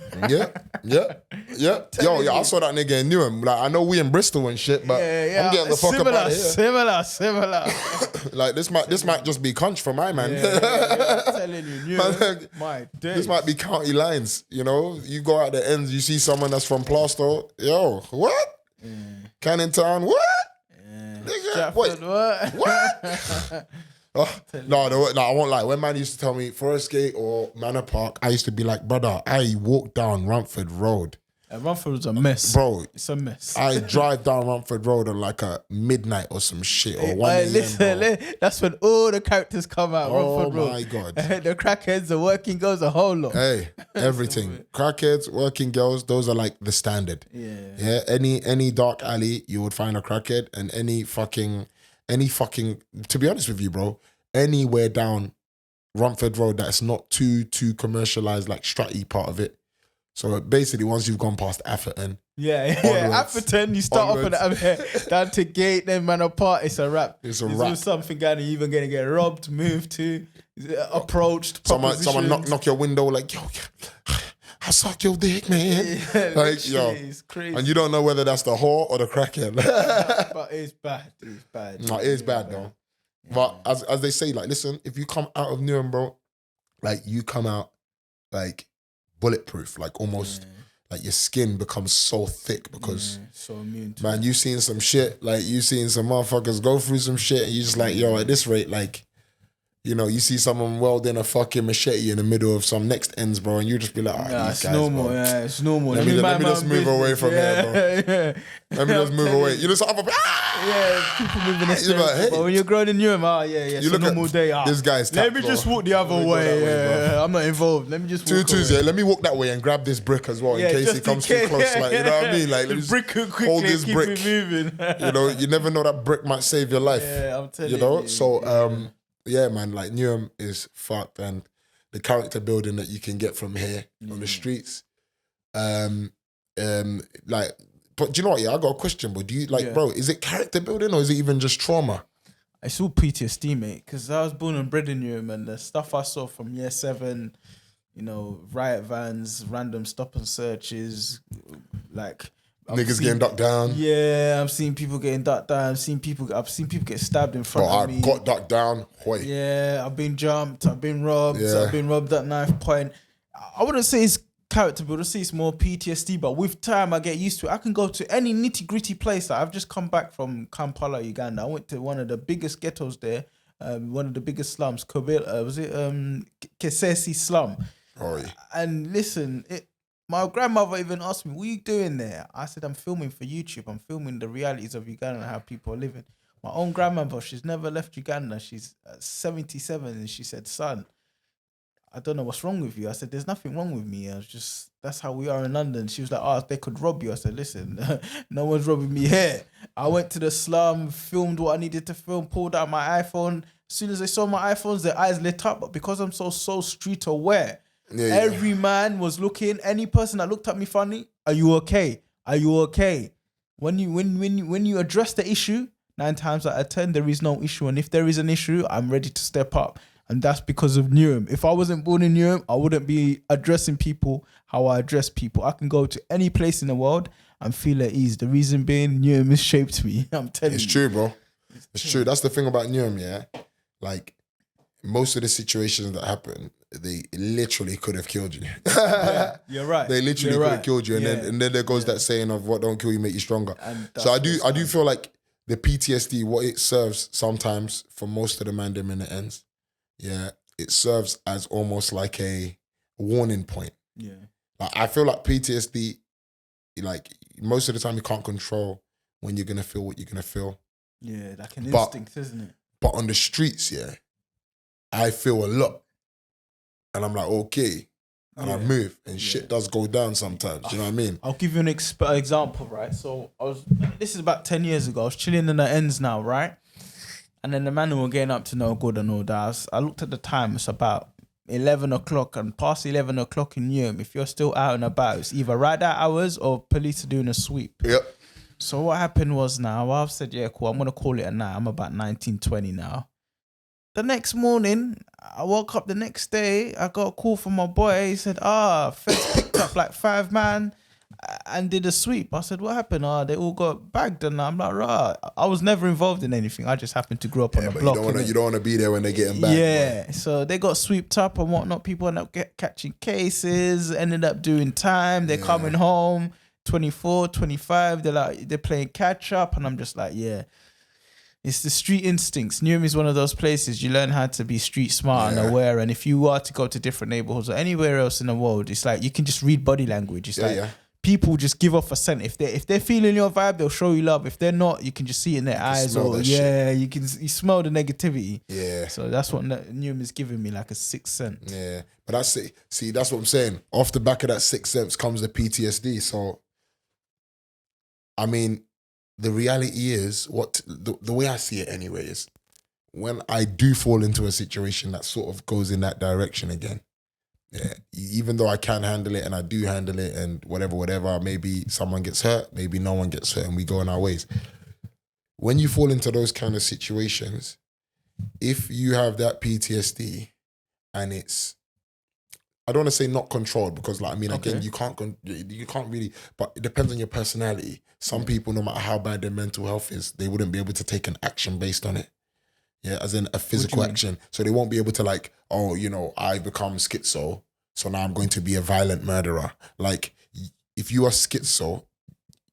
Yeah. Yo, I saw that nigga in Newham. Like, I know we in Bristol and shit, but I'm getting the fuck up out of here. Similar. Like, this might just be conch for my man. I'm telling you, Newham, my days. This might be county lines, you know? You go out the ends, you see someone that's from Plaistow. Yo, what? Canning Town, what? Stratford, what? No, I won't lie. When man used to tell me Forest Gate or Manor Park, I used to be like, brother, I walk down Rumford Road. And Rumford was a mess. Bro. It's a mess. I drive down Rumford Road on like a midnight or some shit or 1 a.m. Listen, that's when all the characters come out. Rumford Road. Oh my God. The crackheads, the working girls, a whole lot. Hey, everything. Crackheads, working girls, those are like the standard. Yeah. Any dark alley, you would find a crackhead, and any fucking, to be honest with you, bro, anywhere down Rumford Road that's not too commercialized, like Stratty part of it. So basically, once you've gone past Atherton, Atherton, you start off at down to Gate, then Manor Park, it's a wrap. It's a wrap. wrap. There's something going, you're even going to get robbed, moved to, approached, someone knock your window like, yo, I suck your dick, man. Like, yo, it's crazy. And you don't know whether that's the whore or the crackhead. But it's bad. It's bad. No, it is bad though. Yeah. But as they say, like, listen, if you come out of Newham, bro, like, you come out like bulletproof, like almost like your skin becomes so thick because so immune to man, you seen some shit, like you seen some motherfuckers go through some shit, and you just like, yo, at this rate, like you know, you see someone welding a fucking machete in the middle of some next ends, bro, and you just be like, Nah, these it's guys, normal. bro. Yeah, it's normal. Let me just move away from here, here, bro. Yeah. Let me just move away. You know, so I'm Yeah, people moving the You're like, hey. But when you're growing in Newham, it's a normal day. this guy's let tap, me bro. just walk the other Let me go way. that way, bro. I'm not involved. Let me just walk Twos, away. yeah. Let me walk that way and grab this brick as well in case just he comes in too case. close. Like, you know what I mean? Like, let me The just brick could quickly hold this keep brick. it moving. You know, you never know that brick might save your life. Yeah, I'm telling you know. you. So, yeah, man. Like Newham is fucked, and the character building that you can get from here on the streets, like. But do you know what? Yeah, I got a question. But do you bro? Is it character building or is it even just trauma? It's all PTSD, mate. Because I was born and bred in Newham, and the stuff I saw from year 7, you know, riot vans, random stop and searches, like Niggas getting ducked down. Yeah, I've seen people getting ducked down. I've seen people get stabbed in front of me. I got ducked down. Hoy. Yeah, I've been jumped. I've been robbed. Yeah. I've been robbed at knife point. I wouldn't say it's character build. I say it's more PTSD. But with time, I get used to it. I can go to any nitty gritty place. Like, I've just come back from Kampala, Uganda. I went to one of the biggest ghettos there. One of the biggest slums. Kesesi slum. Oh, yeah. And listen, my grandmother even asked me, "What are you doing there?" I said, "I'm filming for YouTube. I'm filming the realities of Uganda and how people are living." My own grandmother, she's never left Uganda. She's 77, and she said, "Son, I don't know what's wrong with you." I said, "There's nothing wrong with me. I was just, that's how we are in London." She was like, "Oh, they could rob you." I said, "Listen, no one's robbing me here." I went to the slum, filmed what I needed to film, pulled out my iPhone. As soon as they saw my iPhones, their eyes lit up. But because I'm so street aware, every man was looking. Any person that looked at me funny, "Are you okay? Are you okay?" When you address the issue, 9 times out of 10 there is no issue, and if there is an issue, I'm ready to step up. And that's because of Newham. If I wasn't born in Newham, I wouldn't be addressing people how I address people. I can go to any place in the world and feel at ease. The reason being, Newham has shaped me. I'm telling you. It's true, bro. It's true. That's the thing about Newham, yeah? Like, most of the situations that happen, they literally could have killed you. Yeah, you're right. They literally could have killed you. And then there goes that saying of what don't kill you make you stronger. So I do feel like the PTSD, what it serves sometimes for most of the man them in the ends, yeah, it serves as almost like a warning point. Yeah. Like, I feel like PTSD, like most of the time you can't control when you're gonna feel what you're gonna feel. Yeah, like an instinct, isn't it? But on the streets, yeah, I feel a lot. And I'm like, okay. And I move. And shit does go down sometimes. You know what I mean? I'll give you an example, right? So this is about 10 years ago. I was chilling in the ends now, right? And then the man who were getting up to no good and all that. I looked at the time. It's about 11 o'clock. And past 11 o'clock in Newham, if you're still out and about, it's either right out hours or police are doing a sweep. Yep. So what happened was now, I've said, yeah, cool, I'm going to call it a night. I'm about 19, 20 now. The next morning, I woke up the next day, I got a call from my boy. He said, feds picked up like 5 man and did a sweep. I said, what happened? They all got bagged. And I'm like, right. I was never involved in anything. I just happened to grow up on the block. You don't want to be there when they're getting bagged. Yeah. Boy. So they got sweeped up and whatnot. People ended up catching cases, ended up doing time. They're coming home, 24, 25. They're playing catch up. And I'm just like, yeah. It's the street instincts. Newham is one of those places you learn how to be street smart and aware. And if you are to go to different neighborhoods or anywhere else in the world, it's like you can just read body language. It's people just give off a scent. If they're feeling your vibe, they'll show you love. If they're not, you can just see it in their eyes. Or you smell the negativity. Yeah. So that's what Newham is giving me, like a sixth sense. Yeah, but that's it. See, that's what I'm saying. Off the back of that sixth sense comes the PTSD. So, I mean, the reality is, the way I see it anyway is, when I do fall into a situation that sort of goes in that direction again, yeah, even though I can handle it and I do handle it and whatever, maybe someone gets hurt, maybe no one gets hurt and we go on our ways. When you fall into those kind of situations, if you have that PTSD and it's, I don't want to say not controlled because, like, I mean, again, you can't really, but it depends on your personality. Some people, no matter how bad their mental health is, they wouldn't be able to take an action based on it. Yeah, as in a physical action. So they won't be able to, like, oh, you know, I become schizo, so now I'm going to be a violent murderer. Like, if you are schizo,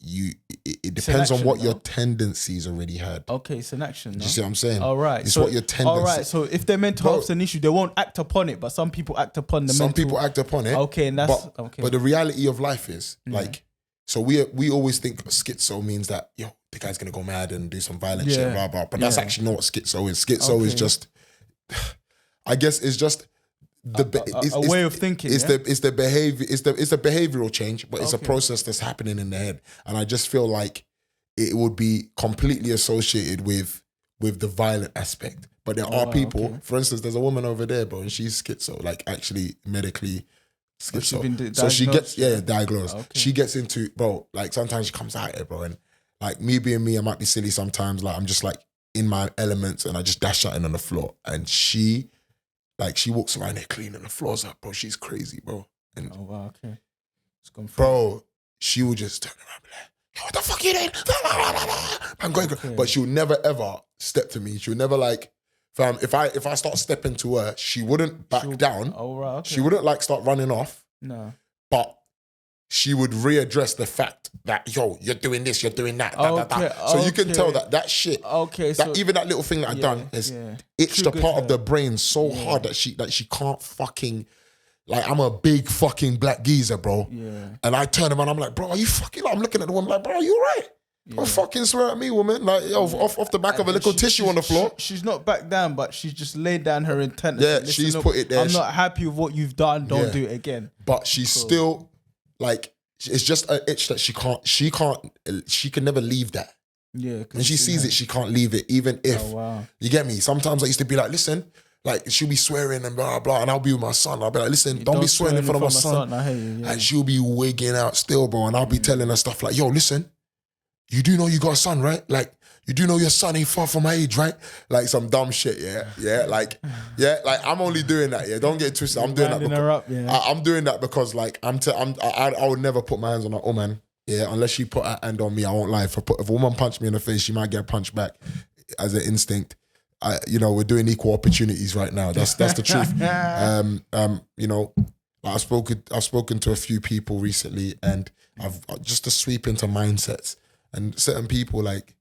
it depends on action, what your no? tendencies already had. Okay, it's an action. Do No? you see what I'm saying? All right. It's so, what your tendency. All right. So if their mental health's an issue, they won't act upon it, but some people act upon the Some mental. people act upon it. Okay, and that's okay. But the reality of life is like, so we always think schizo means that the guy's gonna go mad and do some violent shit, blah blah. But that's actually not what schizo is. Schizo is just, I guess, it's just a way of thinking. It's the behavior. It's the behavioral change, but it's a process that's happening in the head. And I just feel like it would be completely associated with the violent aspect. But there are people. For instance, there's a woman over there, bro, and she's schizo, like actually medically schizo. So she gets diagnosed. Okay. She gets into, bro, like sometimes she comes out here, bro, and like me being me, I might be silly sometimes. Like I'm just like in my elements and I just dash something on the floor. And she walks around here cleaning the floors up, bro. She's crazy, bro. And okay. It's gone bro, she would just turn around and be like, what the fuck you doing? I'm going, but she would never ever step to me. She would never like, fam, if I start stepping to her, she wouldn't back down. Oh, right, okay. She wouldn't like start running off. No. But she would readdress the fact that, you're doing this, you're doing that. So you can tell that shit. Okay. So even that little thing that I done has itched a part of the brain so hard that she can't fucking, like, I'm a big fucking black geezer, bro. Yeah. And I turn around, I'm like, bro, are you fucking, like, I'm looking at the woman like, bro, are you right? Don't fucking swear at me, woman. Like, off the back of a little tissue on the floor. She's not back down, but she's just laid down her intent. Yeah, she's put it there. I'm not happy with what you've done. Don't do it again. But she's still, like, it's just an itch that she can never leave that. Yeah. When she sees it, she can't leave it, even if, you get me? Sometimes I used to be like, listen, like, she'll be swearing and blah, blah, and I'll be with my son. I'll be like, listen, don't be swearing in front of my son. I hate you, And she'll be wigging out still, bro, and I'll be telling her stuff like, yo, listen, you do know you got a son, right? Like, you do know your son ain't far from my age, right? Like some dumb shit, like I'm only doing that, Don't get it twisted. I'm doing that because I'm doing that because like I would never put my hands on a woman, unless she put her hand on me. I won't lie. If a woman punched me in the face, she might get punched back as an instinct. We're doing equal opportunities right now. That's the truth. I've spoken to a few people recently, and I've just to sweep into mindsets. And certain people, like,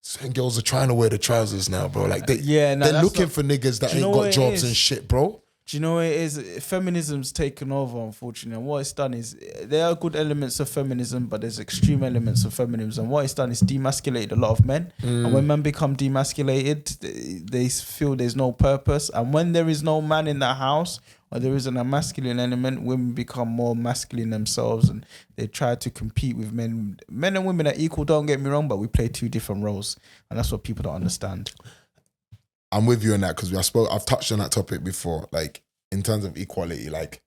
certain girls are trying to wear the trousers now, bro. Like they're looking for niggas that ain't got jobs and shit, bro. Do you know what it is? Feminism's taken over, unfortunately. And what it's done is, there are good elements of feminism, but there's extreme elements of feminism. And what it's done is demasculated a lot of men. And when men become demasculated, they feel there's no purpose. And when there is no man in the house, or there isn't a masculine element, women become more masculine themselves and they try to compete with men. Men and women are equal, don't get me wrong, but we play two different roles. And that's what people don't understand. I'm with you on that because I've touched on that topic before, like in terms of equality, like,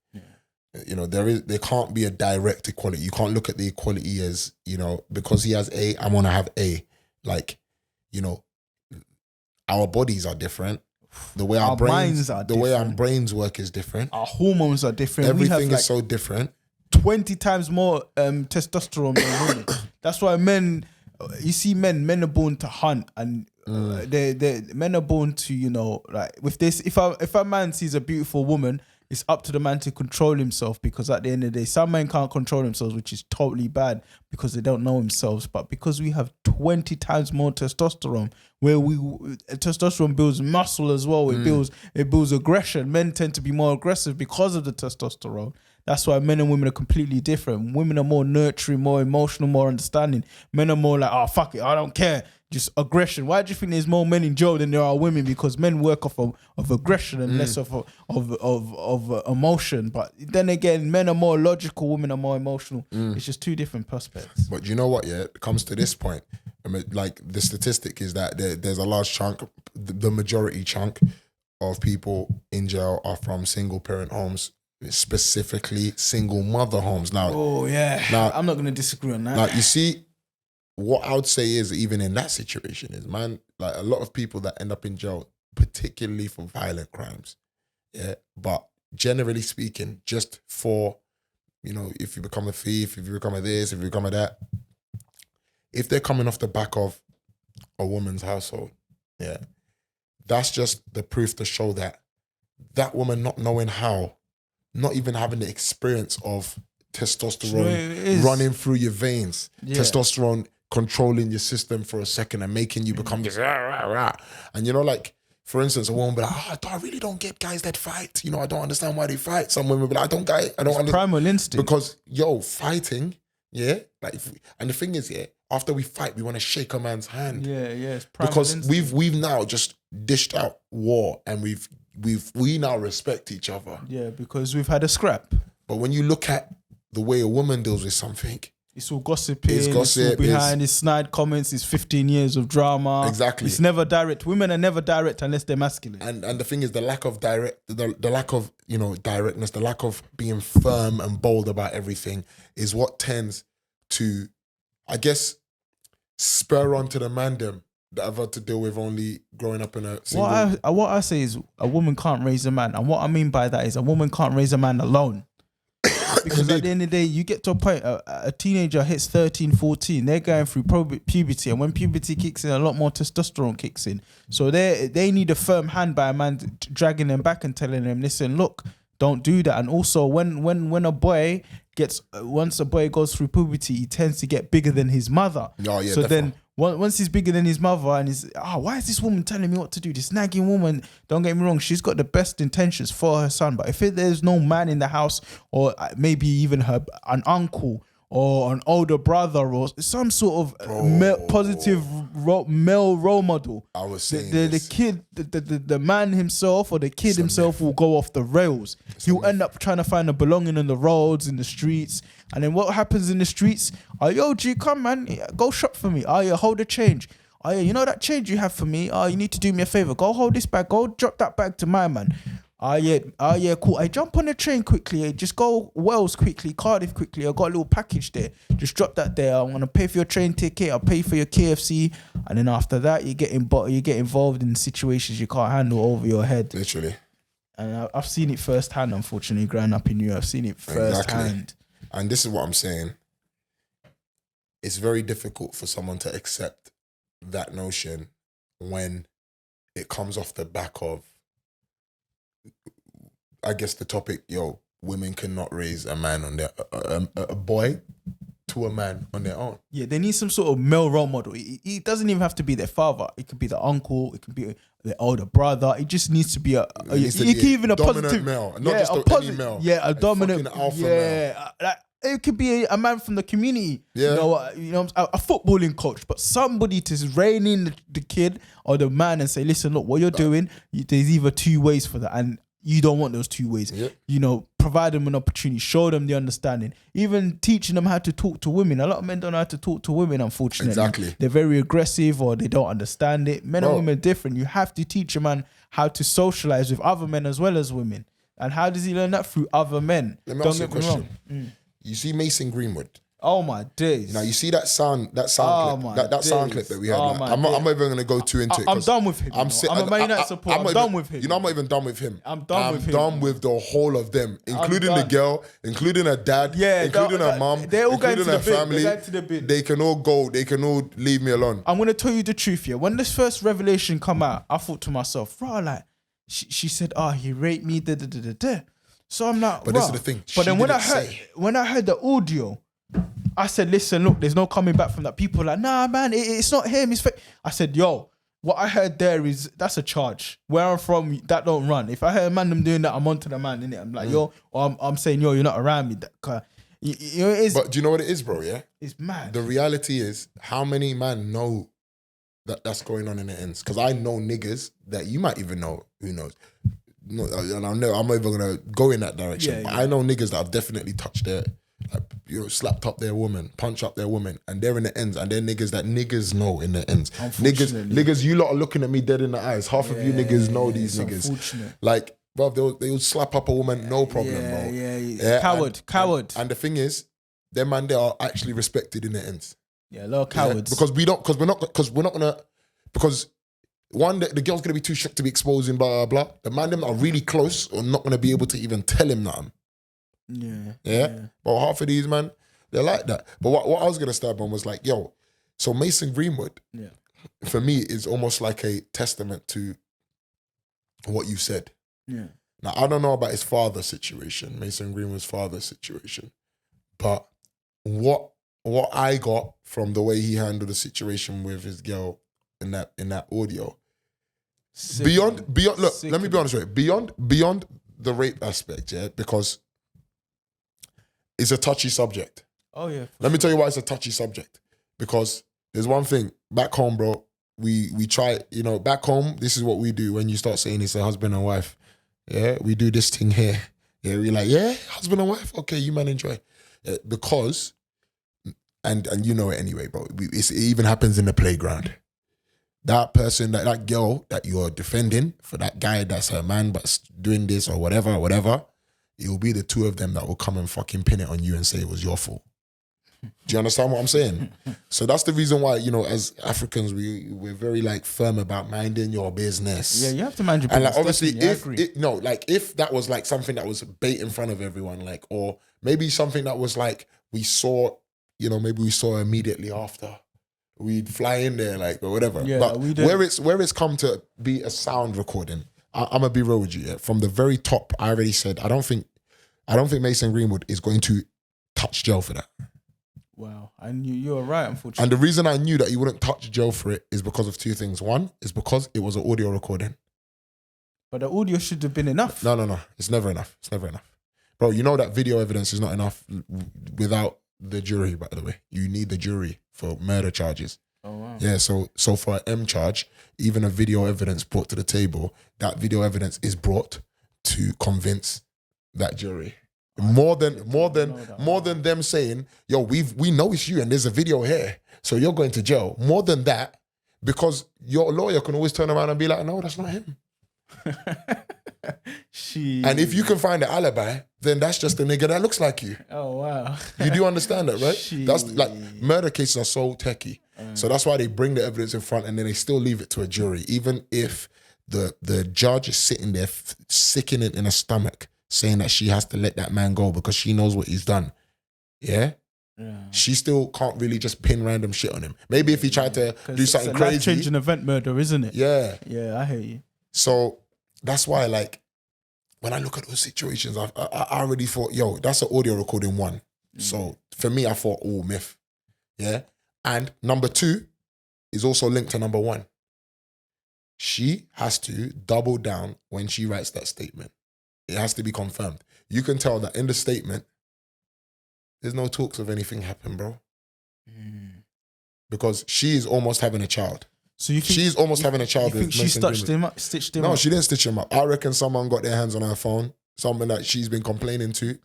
there can't be a direct equality. You can't look at the equality as, because he has A, I want to have A. Like, our bodies are different. The way our brains are different. The way our brains work is different. Our hormones are different. Everything is so different. 20 times more testosterone than women. That's why men are born to hunt, and men are born to, like with this, if a man sees a beautiful woman, it's up to the man to control himself, because at the end of the day, some men can't control themselves, which is totally bad because they don't know themselves. But because we have 20 times more testosterone, where testosterone builds muscle as well, it builds aggression. Men tend to be more aggressive because of the testosterone. That's why men and women are completely different. Women are more nurturing, more emotional, more understanding. Men are more like, oh, fuck it, I don't care. Just aggression. Why do you think there's more men in jail than there are women? Because men work off of aggression and less of emotion. But then again, men are more logical, women are more emotional. It's just two different prospects. But you know what? Yeah, it comes to this point. I mean, like the statistic is that there's a large chunk, the majority chunk of people in jail are from single parent homes, specifically single mother homes. Now, I'm not going to disagree on that. Now, you see, what I would say is, even in that situation, is, man, like a lot of people that end up in jail, particularly for violent crimes, but generally speaking, just for, if you become a thief, if you become a this, if you become a that, if they're coming off the back of a woman's household, that's just the proof to show that woman not knowing how, not even having the experience of testosterone running through your veins, testosterone controlling your system for a second and making you become this rah, rah, rah. And you know, like, for instance, a woman will be like, I really don't get guys that fight. You know, I don't understand why they fight. Some women will be like, I don't understand. Primal instinct. Because, fighting, like, and the thing is, after we fight, we want to shake a man's hand. Yeah, it's primal because instinct. we've now just dished out war and we now respect each other. Yeah, because we've had a scrap. But when you look at the way a woman deals with something, it's all gossiping. It's gossip. It's all behind. It's snide comments. It's 15 years of drama. Exactly. It's never direct. Women are never direct unless they're masculine. And the thing is, the lack of the lack of directness, the lack of being firm and bold about everything is what tends to, I guess, spur on to the mandem that I've had to deal with only growing up in a single. What I say is a woman can't raise a man, and what I mean by that is a woman can't raise a man alone. Because at the end of the day, you get to a point, a teenager hits 13, 14, they're going through puberty, and when puberty kicks in, a lot more testosterone kicks in. So they need a firm hand by a man dragging them back and telling them, listen, look, don't do that. And also, when a boy once a boy goes through puberty, he tends to get bigger than his mother. Oh, yeah, so definitely. then once he's bigger than his mother and he's, why is this woman telling me what to do? This nagging woman, don't get me wrong, she's got the best intentions for her son. But if there's no man in the house, or maybe even an uncle or an older brother or some sort of positive male role model, I was saying the kid, the man himself or the kid himself will go off the rails. He'll end up trying to find a belonging on the roads, in the streets. And then what happens in the streets? Yo, G, come man, go shop for me. Yeah, hold the change. Yeah, you know that change you have for me? You need to do me a favor. Go hold this bag. Go drop that bag to my man. Yeah, cool. I jump on the train quickly. Just go Wales quickly, Cardiff quickly. I got a little package there. Just drop that there. I'm gonna pay for your train ticket. I'll pay for your KFC. And then after that, you get involved in situations you can't handle over your head. Literally. And I've seen it firsthand. Unfortunately, growing up in Europe, I've seen it firsthand. Exactly. And this is what I'm saying. It's very difficult for someone to accept that notion when it comes off the back of, I guess, the topic, women cannot raise a man on their, a boy to a man on their own. Yeah, they need some sort of male role model. It doesn't even have to be their father. It could be the uncle. It could be the older brother. It just needs to be a dominant positive male, not just any male. Yeah, a dominant alpha male. It could be a man from the community. Yeah. A footballing coach, but somebody to rein in the kid or the man and say, listen, look, what you're doing, there's either two ways for that, and you don't want those two ways. Yep. Provide them an opportunity, show them the understanding, even teaching them how to talk to women. A lot of men don't know how to talk to women, unfortunately. Exactly. They're very aggressive or they don't understand it. Men and women are different. You have to teach a man how to socialize with other men as well as women. And how does he learn that? Through other men. Let me ask you a question. You see Mason Greenwood? Oh my days! Now you see that sound clip, sound clip that we had. I'm not even going to go too into it. I'm done with him. I'm a Man United supporter. I'm done with him. I'm not even done with him. I'm done with him. I'm done with the whole of them, including the girl, including her dad, including her mom, they're all going including to her the bin. family. They're going to the bin. They can all go. They can all leave me alone. I'm going to tell you the truth here. When this first revelation come out, I thought to myself, she said, he raped me, So I'm like, but this is the thing. But then when I heard the audio, I said, listen, look, there's no coming back from that. People are like, nah, man, it's not him. It's fake. I said, yo, what I heard there that's a charge. Where I'm from, that don't run. If I heard a man them doing that, I'm onto the man, innit? I'm like, yo, or I'm saying, yo, you're not around me. It is. But do you know what it is, bro? Yeah, it's mad. The reality is, how many men know that's going on in the ends? Because I know niggas that you might even know. Who knows? No, and I'm not even gonna go in that direction. But I know niggas that have definitely touched their, slapped up their woman, punched up their woman, and they're in the ends, and they're niggas that niggas know in the ends. Niggas, you lot are looking at me dead in the eyes. Half of you niggas know these niggas. Like, bro, they would slap up a woman, no problem, bro. Yeah. Coward. And the thing is, them man, they are actually respected in the ends. Yeah, a lot of cowards. Because we're not gonna, because one, the girl's gonna be too shook to be exposing, blah blah blah. The man them that are really close are not gonna be able to even tell him nothing. Yeah. But half of these, man, they're like that. But what I was gonna stab on was like, yo, so Mason Greenwood, for me, is almost like a testament to what you said. Yeah. Now I don't know about his father's situation, Mason Greenwood's father's situation, But what I got from the way he handled the situation with his girl in that audio, beyond look, let me be honest with you, beyond the rape aspect, yeah, because it's a touchy subject. Oh yeah. Let me tell you why it's a touchy subject. Because there's one thing back home, bro. We try, back home. This is what we do when you start saying it's a husband and wife. Yeah, we do this thing here. Yeah, we're like, yeah, husband and wife. Okay, you man enjoy. Because, and you know it anyway, bro. It even happens in the playground. That person, that girl that you're defending for that guy that's her man, but doing this or whatever, it will be the two of them that will come and fucking pin it on you and say it was your fault. Do you understand what I'm saying? So that's the reason why, as Africans, we're very firm about minding your business. Yeah, you have to mind your business. And obviously, if that was something that was bait in front of everyone, or maybe something that was we saw, maybe we saw immediately after, we'd fly in there, or whatever. Yeah, but we do. where it's come to be a sound recording, I'm gonna be real with you. Yeah? From the very top, I already said I don't think Mason Greenwood is going to touch jail for that. Wow, I knew you were right, unfortunately. And the reason I knew that he wouldn't touch jail for it is because of two things. One is because it was an audio recording. But the audio should have been enough. No. It's never enough. Bro, you know that video evidence is not enough without the jury, by the way. You need the jury for murder charges. Oh, wow. Yeah, so for an M charge, even a video evidence brought to the table, that video evidence is brought to convince that jury. More than them saying, yo, we know it's you and there's a video here, so you're going to jail. More than that, because your lawyer can always turn around and be like, no, that's not him. And if you can find an alibi, then that's just a nigga that looks like you. Oh, wow. You do understand that, right? That's murder cases are so techie. So that's why they bring the evidence in front and then they still leave it to a jury, even if the judge is sitting there sickening in her stomach, saying that she has to let that man go because she knows what he's done. Yeah? She still can't really just pin random shit on him. Maybe if he tried to do something it's a crazy. life-changing event murder, isn't it? Yeah. Yeah, I hear you. So that's why, when I look at those situations, I already thought, yo, that's an audio recording one. So for me, I thought, oh, myth. Yeah? And number two is also linked to number one. She has to double down when she writes that statement. It has to be confirmed. You can tell that in the statement, there's no talks of anything happen, bro. Because she is almost having a child. So you think she's almost having a child. You think she stitched him up? No, she didn't stitch him up. I reckon someone got their hands on her phone, something that she's been complaining to.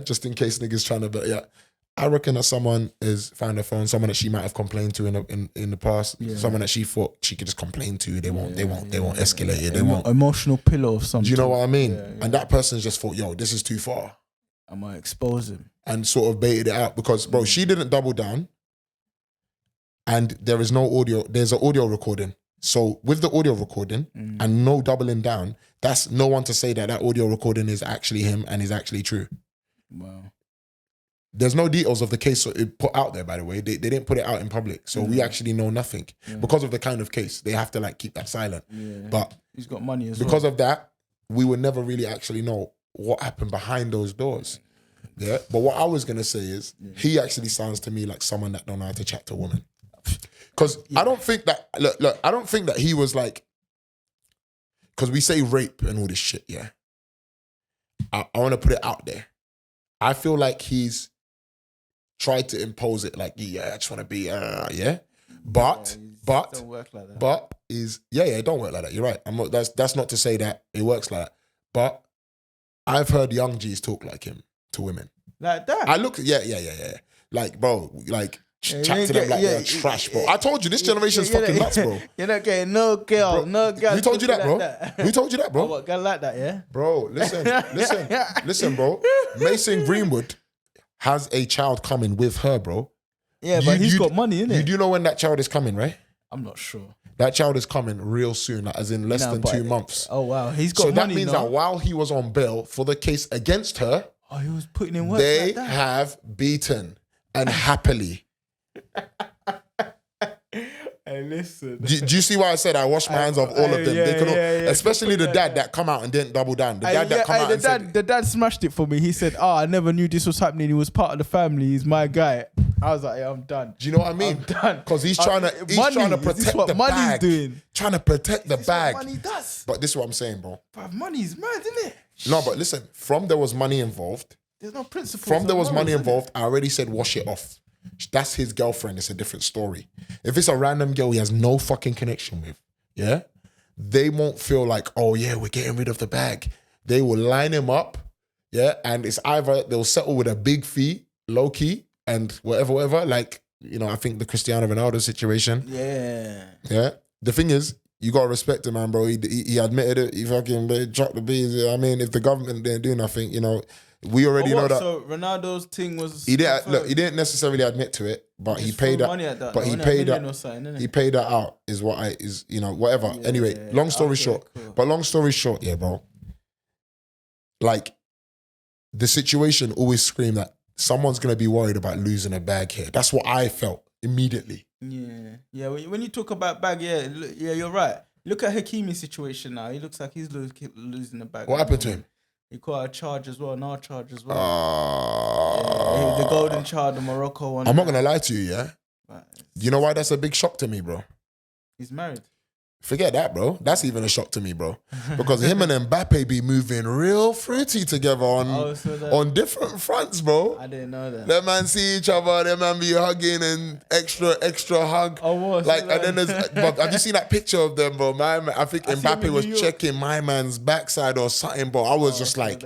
Just in case niggas trying to, but yeah. I reckon that someone has found her phone, someone that she might have complained to in the past, someone that she thought she could just complain to. They won't escalate it. They won't emotional pillow of something. Do you know what I mean? And that person's just thought, yo, this is too far. I might expose him. And sort of baited it out because, bro, she didn't double down. And there is no audio. There's an audio recording. So with the audio recording and no doubling down, that's no one to say that audio recording is actually him and is actually true. Wow. There's no details of the case put out there, by the way. They didn't put it out in public. So we actually know nothing. Because of the kind of case, they have to keep that silent. Yeah. But he's got money as because of that, we would never really actually know what happened behind those doors. Yeah. But what I was going to say is he actually sounds to me like someone that don't know how to chat to a woman. Because I don't think that, look, I don't think that he was because we say rape and all this shit, yeah. I want to put it out there. I feel like he's tried to impose it I just want to be, yeah. But don't work like that. But it don't work like that. You're right. I'm not, that's not to say that it works like that. But I've heard young G's talk like him to women. Like that? I look, yeah. Bro, chat to them like they're trash, bro. I told you, this generation's fucking nuts, bro. You're not getting no girl. Who told you that, bro? Who told you that, bro? Oh, what, girl like that, yeah? Bro, listen, bro. Mason Greenwood has a child coming with her, bro. Yeah, but he's got money, innit? You do know when that child is coming, right? I'm not sure. That child is coming real soon, as in less than 2 months. Oh, wow. He's got money, so that means that while he was on bail for the case against her, he was putting in work. They have beaten and happily. Hey, listen. Do you see why I said I wash my hands off all of them? Yeah, They could all, yeah. especially the dad that come out and didn't double down. The dad that come out and said, the dad smashed it for me. He said, I never knew this was happening. He was part of the family. He's my guy. I was like, yeah, I'm done. do you know what I mean? I'm done. Because he's trying to Is this protect what the money's bag. doing? Trying to protect the This is bag. what money does. But this is what I'm saying, bro. Bruv, money's mad, isn't it? No, but listen, from there was money involved. There's no principle. From there was money involved, I already said wash it off. That's his girlfriend. It's a different story. If it's a random girl he has no fucking connection with, yeah, they won't feel like, oh yeah, we're getting rid of the bag. They will line him up, yeah, and it's either they'll settle with a big fee, low key, and whatever. Like, you know, I think the Cristiano Ronaldo situation. Yeah. The thing is, you gotta respect him, man, bro. He admitted it. He fucking dropped the bees. I mean, if the government didn't do nothing, you know. We already know that. So Ronaldo's thing was He didn't necessarily admit to it, but he paid that. money at that. But he paid that. He paid that out. Is what you know, whatever. Anyway, long story short. Cool. But long story short, yeah, bro. Like, the situation always screamed that someone's gonna be worried about losing a bag here. That's what I felt immediately. Yeah. When you talk about bag, yeah, you're right. Look at Hakimi's situation now. He looks like he's losing the bag. What happened to him? He caught a charge as well, another charge as well. The golden child, the Morocco one. I'm not gonna lie to you, yeah. But You know why that's a big shock to me, bro? he's married. Forget that, bro. That's even a shock to me, bro. Because him and Mbappe be moving real fruity together on different fronts, bro. I didn't know that. Them man see each other, them man be hugging and extra hug. Oh, what? Like, and then there's, but have you seen that picture of them, bro? I think I see him Mbappe in was New York. checking my man's backside or something, bro. I was just like,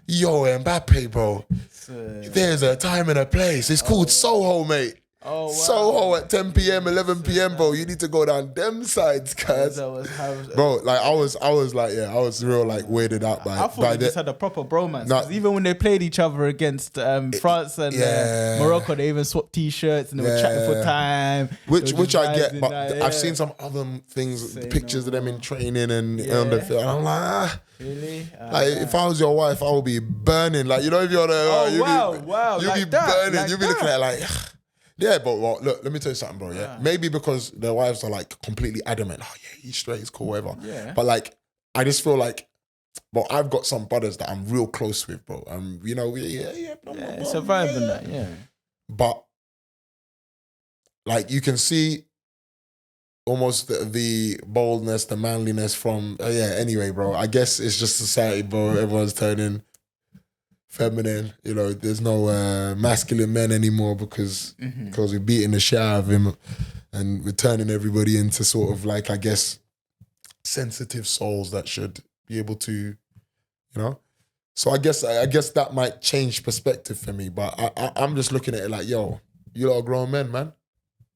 yo, Mbappe, bro. There's a time and a place. It's called Soho, mate. Oh, wow. Soho at 10 p.m., 11 p.m., bro. You need to go down them sides, cuz. Bro, like, I was like, yeah, I was real, like, weirded out by I thought they just had a proper bromance. 'Cause even when they played each other against France and Morocco, they even swapped T-shirts and they were chatting for time. Which I get, but I've seen some other things, pictures of them in training and on the field. I'm like, Really? Like, if I was your wife, I would be burning. Like, you know, if you're the, wow. you'd Like be that, burning. like You'd be looking at like, yeah, but well, look, let me tell you something, bro. Yeah, maybe because their wives are like completely adamant. Oh yeah, he's straight, he's cool, whatever. Yeah. But like, I just feel like, well, I've got some brothers that I'm real close with, bro. You know, It's a vibe in that, yeah. But like, you can see almost the boldness, the manliness from Anyway, bro, I guess it's just society, bro. Everyone's turning feminine. You know, there's no masculine men anymore because we're beating the shit out of him and we're turning everybody into sort of like, I guess, sensitive souls that should be able to, you know. So I guess that might change perspective for me. But I'm just looking at it like, yo, you lot are grown men, man.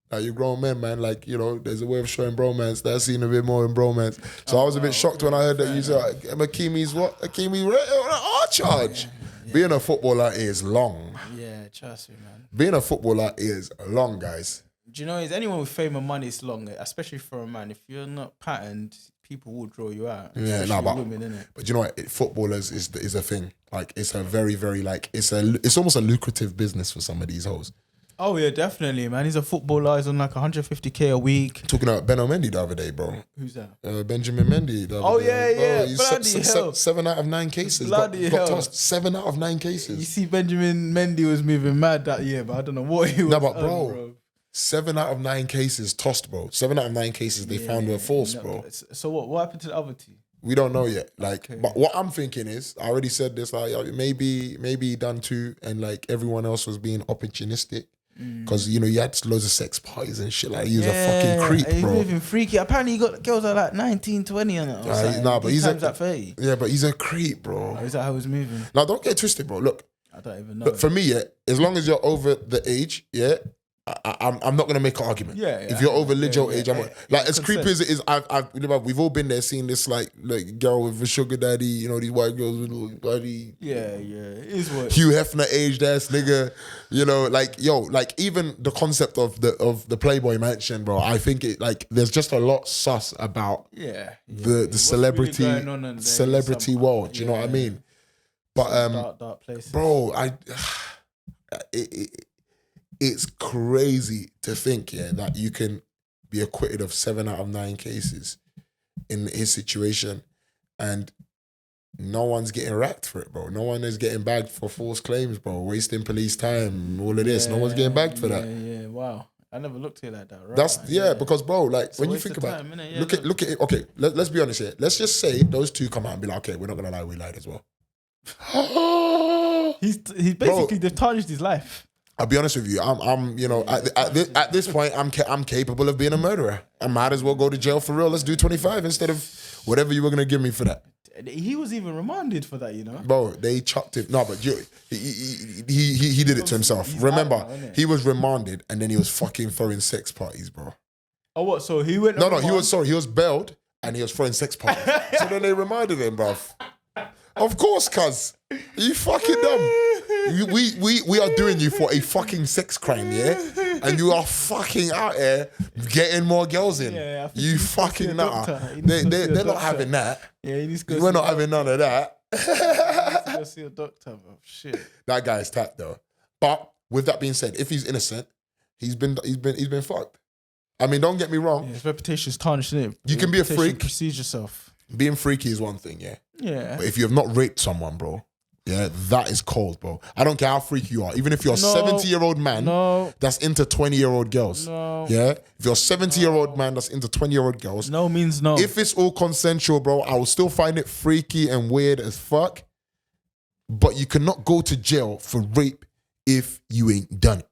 Like, you're grown men, man. Like, you know, there's a way of showing bromance. That's seen a bit more in bromance. So I was a bit shocked when I heard that you said, Hakimi's what? Hakimi, our charge. Yeah. Being a footballer is long. Yeah, trust me, man. Being a footballer is long, guys. Do you know, is anyone with fame and money is long, especially for a man. If you're not patterned, people will draw you out. Yeah, but women, innit? But you know what? Footballers is a thing. Like, it's a very, very, like, it's almost a lucrative business for some of these hoes. Oh yeah, definitely, man. He's a footballer. He's on like 150k a week. Talking about Ben Mendy the other day, bro. Who's that? Benjamin Mendy. The other day. Yeah. He's Bloody hell. 7 out of 9 cases. Bloody got hell. tossed 7 out of 9 cases. You see, Benjamin Mendy was moving mad that year, but I don't know what he was. No, but bro, 7 out of 9 cases tossed, bro. 7 out of 9 cases they found were false, bro. So what happened to the other two? We don't know yet. Like, but what I'm thinking is, I already said this. Like, maybe he done 2, and like everyone else was being opportunistic. Because, you know, you had loads of sex parties and shit. Like, he was a fucking creep, bro. He's moving freaky. Apparently, he got girls at like 19, 20 on it. Nah, but he's at 30. Yeah, but he's a creep, bro. Oh, is that how he's moving? Now, don't get twisted, bro. Look, I don't even know. But for me, yeah, as long as you're over the age, yeah, I'm not gonna make an argument. Yeah, if you're over legal age, I'm like, as consent. creepy as it is. We've all been there, seen this like girl with a sugar daddy. You know, these white girls with little body. Yeah, it is what Hugh Hefner aged ass nigga. You know, like, yo, like, even the concept of the Playboy Mansion, bro. I think it, like, there's just a lot sus about the celebrity really celebrity world. Do you know what I mean? But dark places. bro, it's crazy to think, that you can be acquitted of 7 out of 9 cases in his situation, and no one's getting racked for it, bro. No one is getting bagged for false claims, bro. Wasting police time, all of this. No one's getting bagged for that. Yeah, wow. I never looked at it like that, right? That's because bro, like It's a when you waste think of about time, innit? it, Yeah, look at it. Okay, let's be honest here. Let's just say those two come out and be like, okay, we're not gonna lie, we lied as well. He's basically they've tarnished his life. I'll be honest with you. I'm you know, at this point, I'm capable of being a murderer. I might as well go to jail for real. Let's do 25 instead of whatever you were gonna give me for that. He was even remanded for that, you know. Bro, they chucked him. No, but he did it to himself. He's Remember, out now, innit? he was remanded and then he was fucking throwing sex parties, bro. Oh, what? So he went? No, he was bailed and he was throwing sex parties. So then they reminded him, bruv. Of course, cuz. You fucking dumb. We are doing you for a fucking sex crime, yeah? And you are fucking out here getting more girls in. Yeah, I think you he needs to fucking see a nutter. doctor. He needs to see a They're not doctor. having that. Yeah, he needs to go. We're not having none of that. Go see a doctor, bro. Shit. That guy's tapped though. But with that being said, if he's innocent, he's been fucked. I mean, don't get me wrong. Yeah, his reputation's tarnished, innit? You can be a Reputation freak. precedes yourself. Being freaky is one thing, yeah. Yeah. But if you have not raped someone, bro, yeah, that is cold, bro. I don't care how freaky you are. Even if you're a 70-year-old man that's into 20-year-old girls. No. Yeah? If you're a 70-year-old man that's into 20-year-old girls. No means no. If it's all consensual, bro, I will still find it freaky and weird as fuck. But you cannot go to jail for rape if you ain't done it.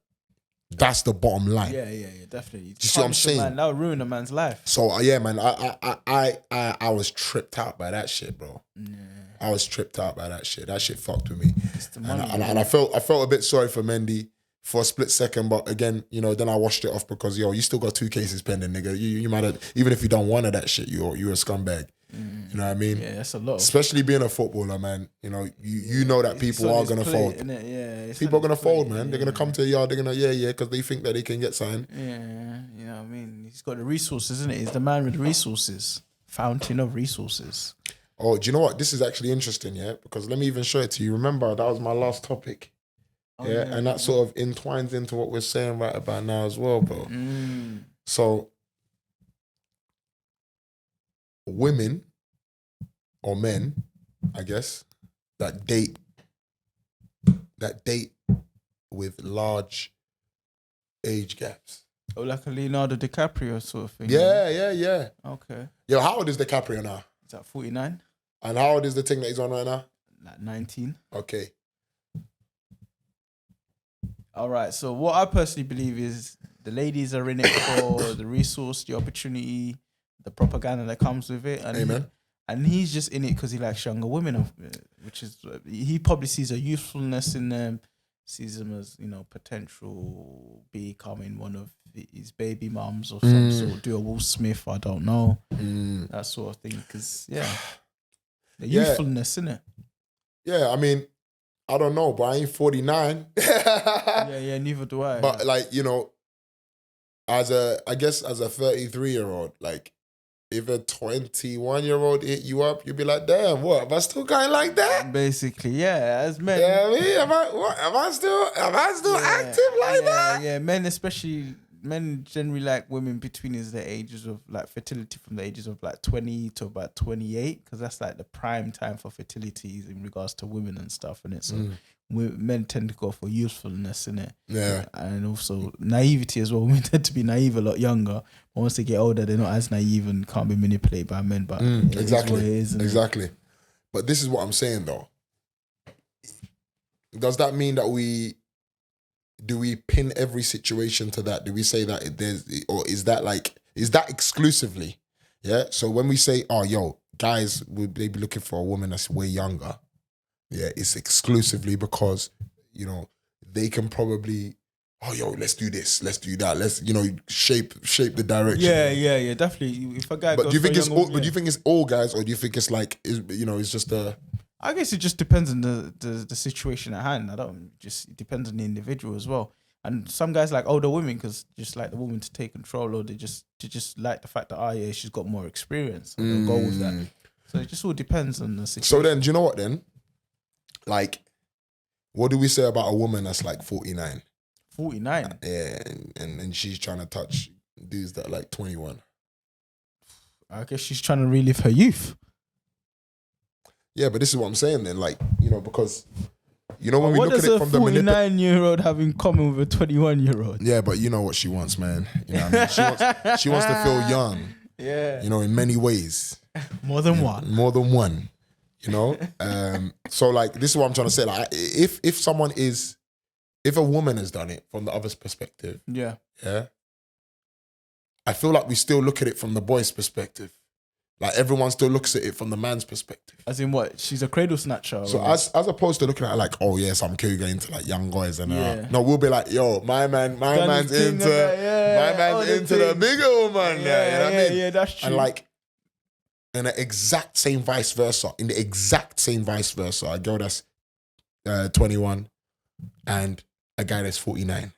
That's the bottom line. Yeah, definitely. Do you see what I'm saying? Man, that would ruin a man's life. So yeah, man, I was tripped out by that shit, bro. Yeah. I was tripped out by that shit. That shit fucked with me. It's the money, And I felt a bit sorry for Mendy for a split second, but again, you know, then I washed it off because you still got 2 cases pending, nigga. You might have, even if you done one of that shit, you're a scumbag. You know what I mean? Yeah, that's a lot. Especially being a footballer, man. You know, you know that people are gonna fold. Yeah, People are gonna fold, man. They're gonna come to your yard. They're gonna because they think that they can get signed. Yeah, you know what I mean? He's got the resources, isn't it? He's the man with the resources. Fountain of resources. Oh, do you know what? This is actually interesting, yeah? Because let me even show it to you. Remember, that was my last topic. Yeah, and that sort of entwines into what we're saying right about now as well, bro. So, women or men, I guess, that date with large age gaps. Oh, like a Leonardo DiCaprio sort of thing. Yeah. Okay. Yo, how old is DiCaprio now? Is that 49? And how old is the thing that he's on right now? Like 19. Okay. All right. So what I personally believe is the ladies are in it for the resource, the opportunity, the propaganda that comes with it. And Amen. And he's just in it because he likes younger women, which is, he probably sees a usefulness in them, sees them as, you know, potential becoming one of his baby mums or some sort, do a Will Smith, I don't know, that sort of thing. Because, the youthfulness, innit? Yeah, I mean, I don't know, but I ain't 49. Yeah, neither do I. But, like, you know, as a 33-year-old, like, if a 21-year-old hit you up, you'd be like, damn, what? Am I still going like that? Basically, yeah, as men. Yeah, I mean, am I still active like that? Yeah, men generally like women between the ages of like fertility from the ages of like 20 to about 28, because that's like the prime time for fertility in regards to women and stuff, and it's men tend to go for usefulness, innit? Yeah. And also naivety as well. Women tend to be naive a lot younger, but once they get older, they're not as naive and can't be manipulated by men. But Exactly. it is what it is, Exactly. But this is what I'm saying though. Does that mean that do we pin every situation to that? Do we say that is that exclusively? Yeah. So when we say, oh, yo, guys, they be looking for a woman that's way younger. Yeah, it's exclusively because, you know, they can probably, oh, yo, let's do this, let's do that, let's, you know, shape the direction. Yeah, definitely. If a guy, But goes do you think for a it's younger all? woman, But do you think it's all guys, or do you think it's like, it's just a? I guess it just depends on the situation at hand. It depends on the individual as well. And some guys like older women because just like the woman to take control, or they just like the fact that she's got more experience, and they'll go with that. So it just all depends on the situation. So then, do you know what then? Like, what do we say about a woman that's like 49? 49. Yeah, and she's trying to touch dudes that are like 21. I guess she's trying to relive her youth. Yeah, but this is what I'm saying then. Like, you know, because, you know, when we What look at does it a from the 49-year-old have in common with a 21-year-old? Yeah, but you know what she wants, man. You know what I mean? She wants to feel young. Yeah. You know, in many ways. More than one. More than one. You know? So like this is what I'm trying to say. Like if a woman has done it from the other's perspective, yeah. I feel like we still look at it from the boy's perspective. Like everyone still looks at it from the man's perspective. As in what? She's a cradle snatcher. So as opposed to looking at it like, oh yes, I'm cougar into like young guys and no, we'll be like, yo, my man's into the bigger woman. Yeah, you know what I mean? Yeah, that's true. And like in the exact same vice versa, a girl that's 21 and a guy that's 49.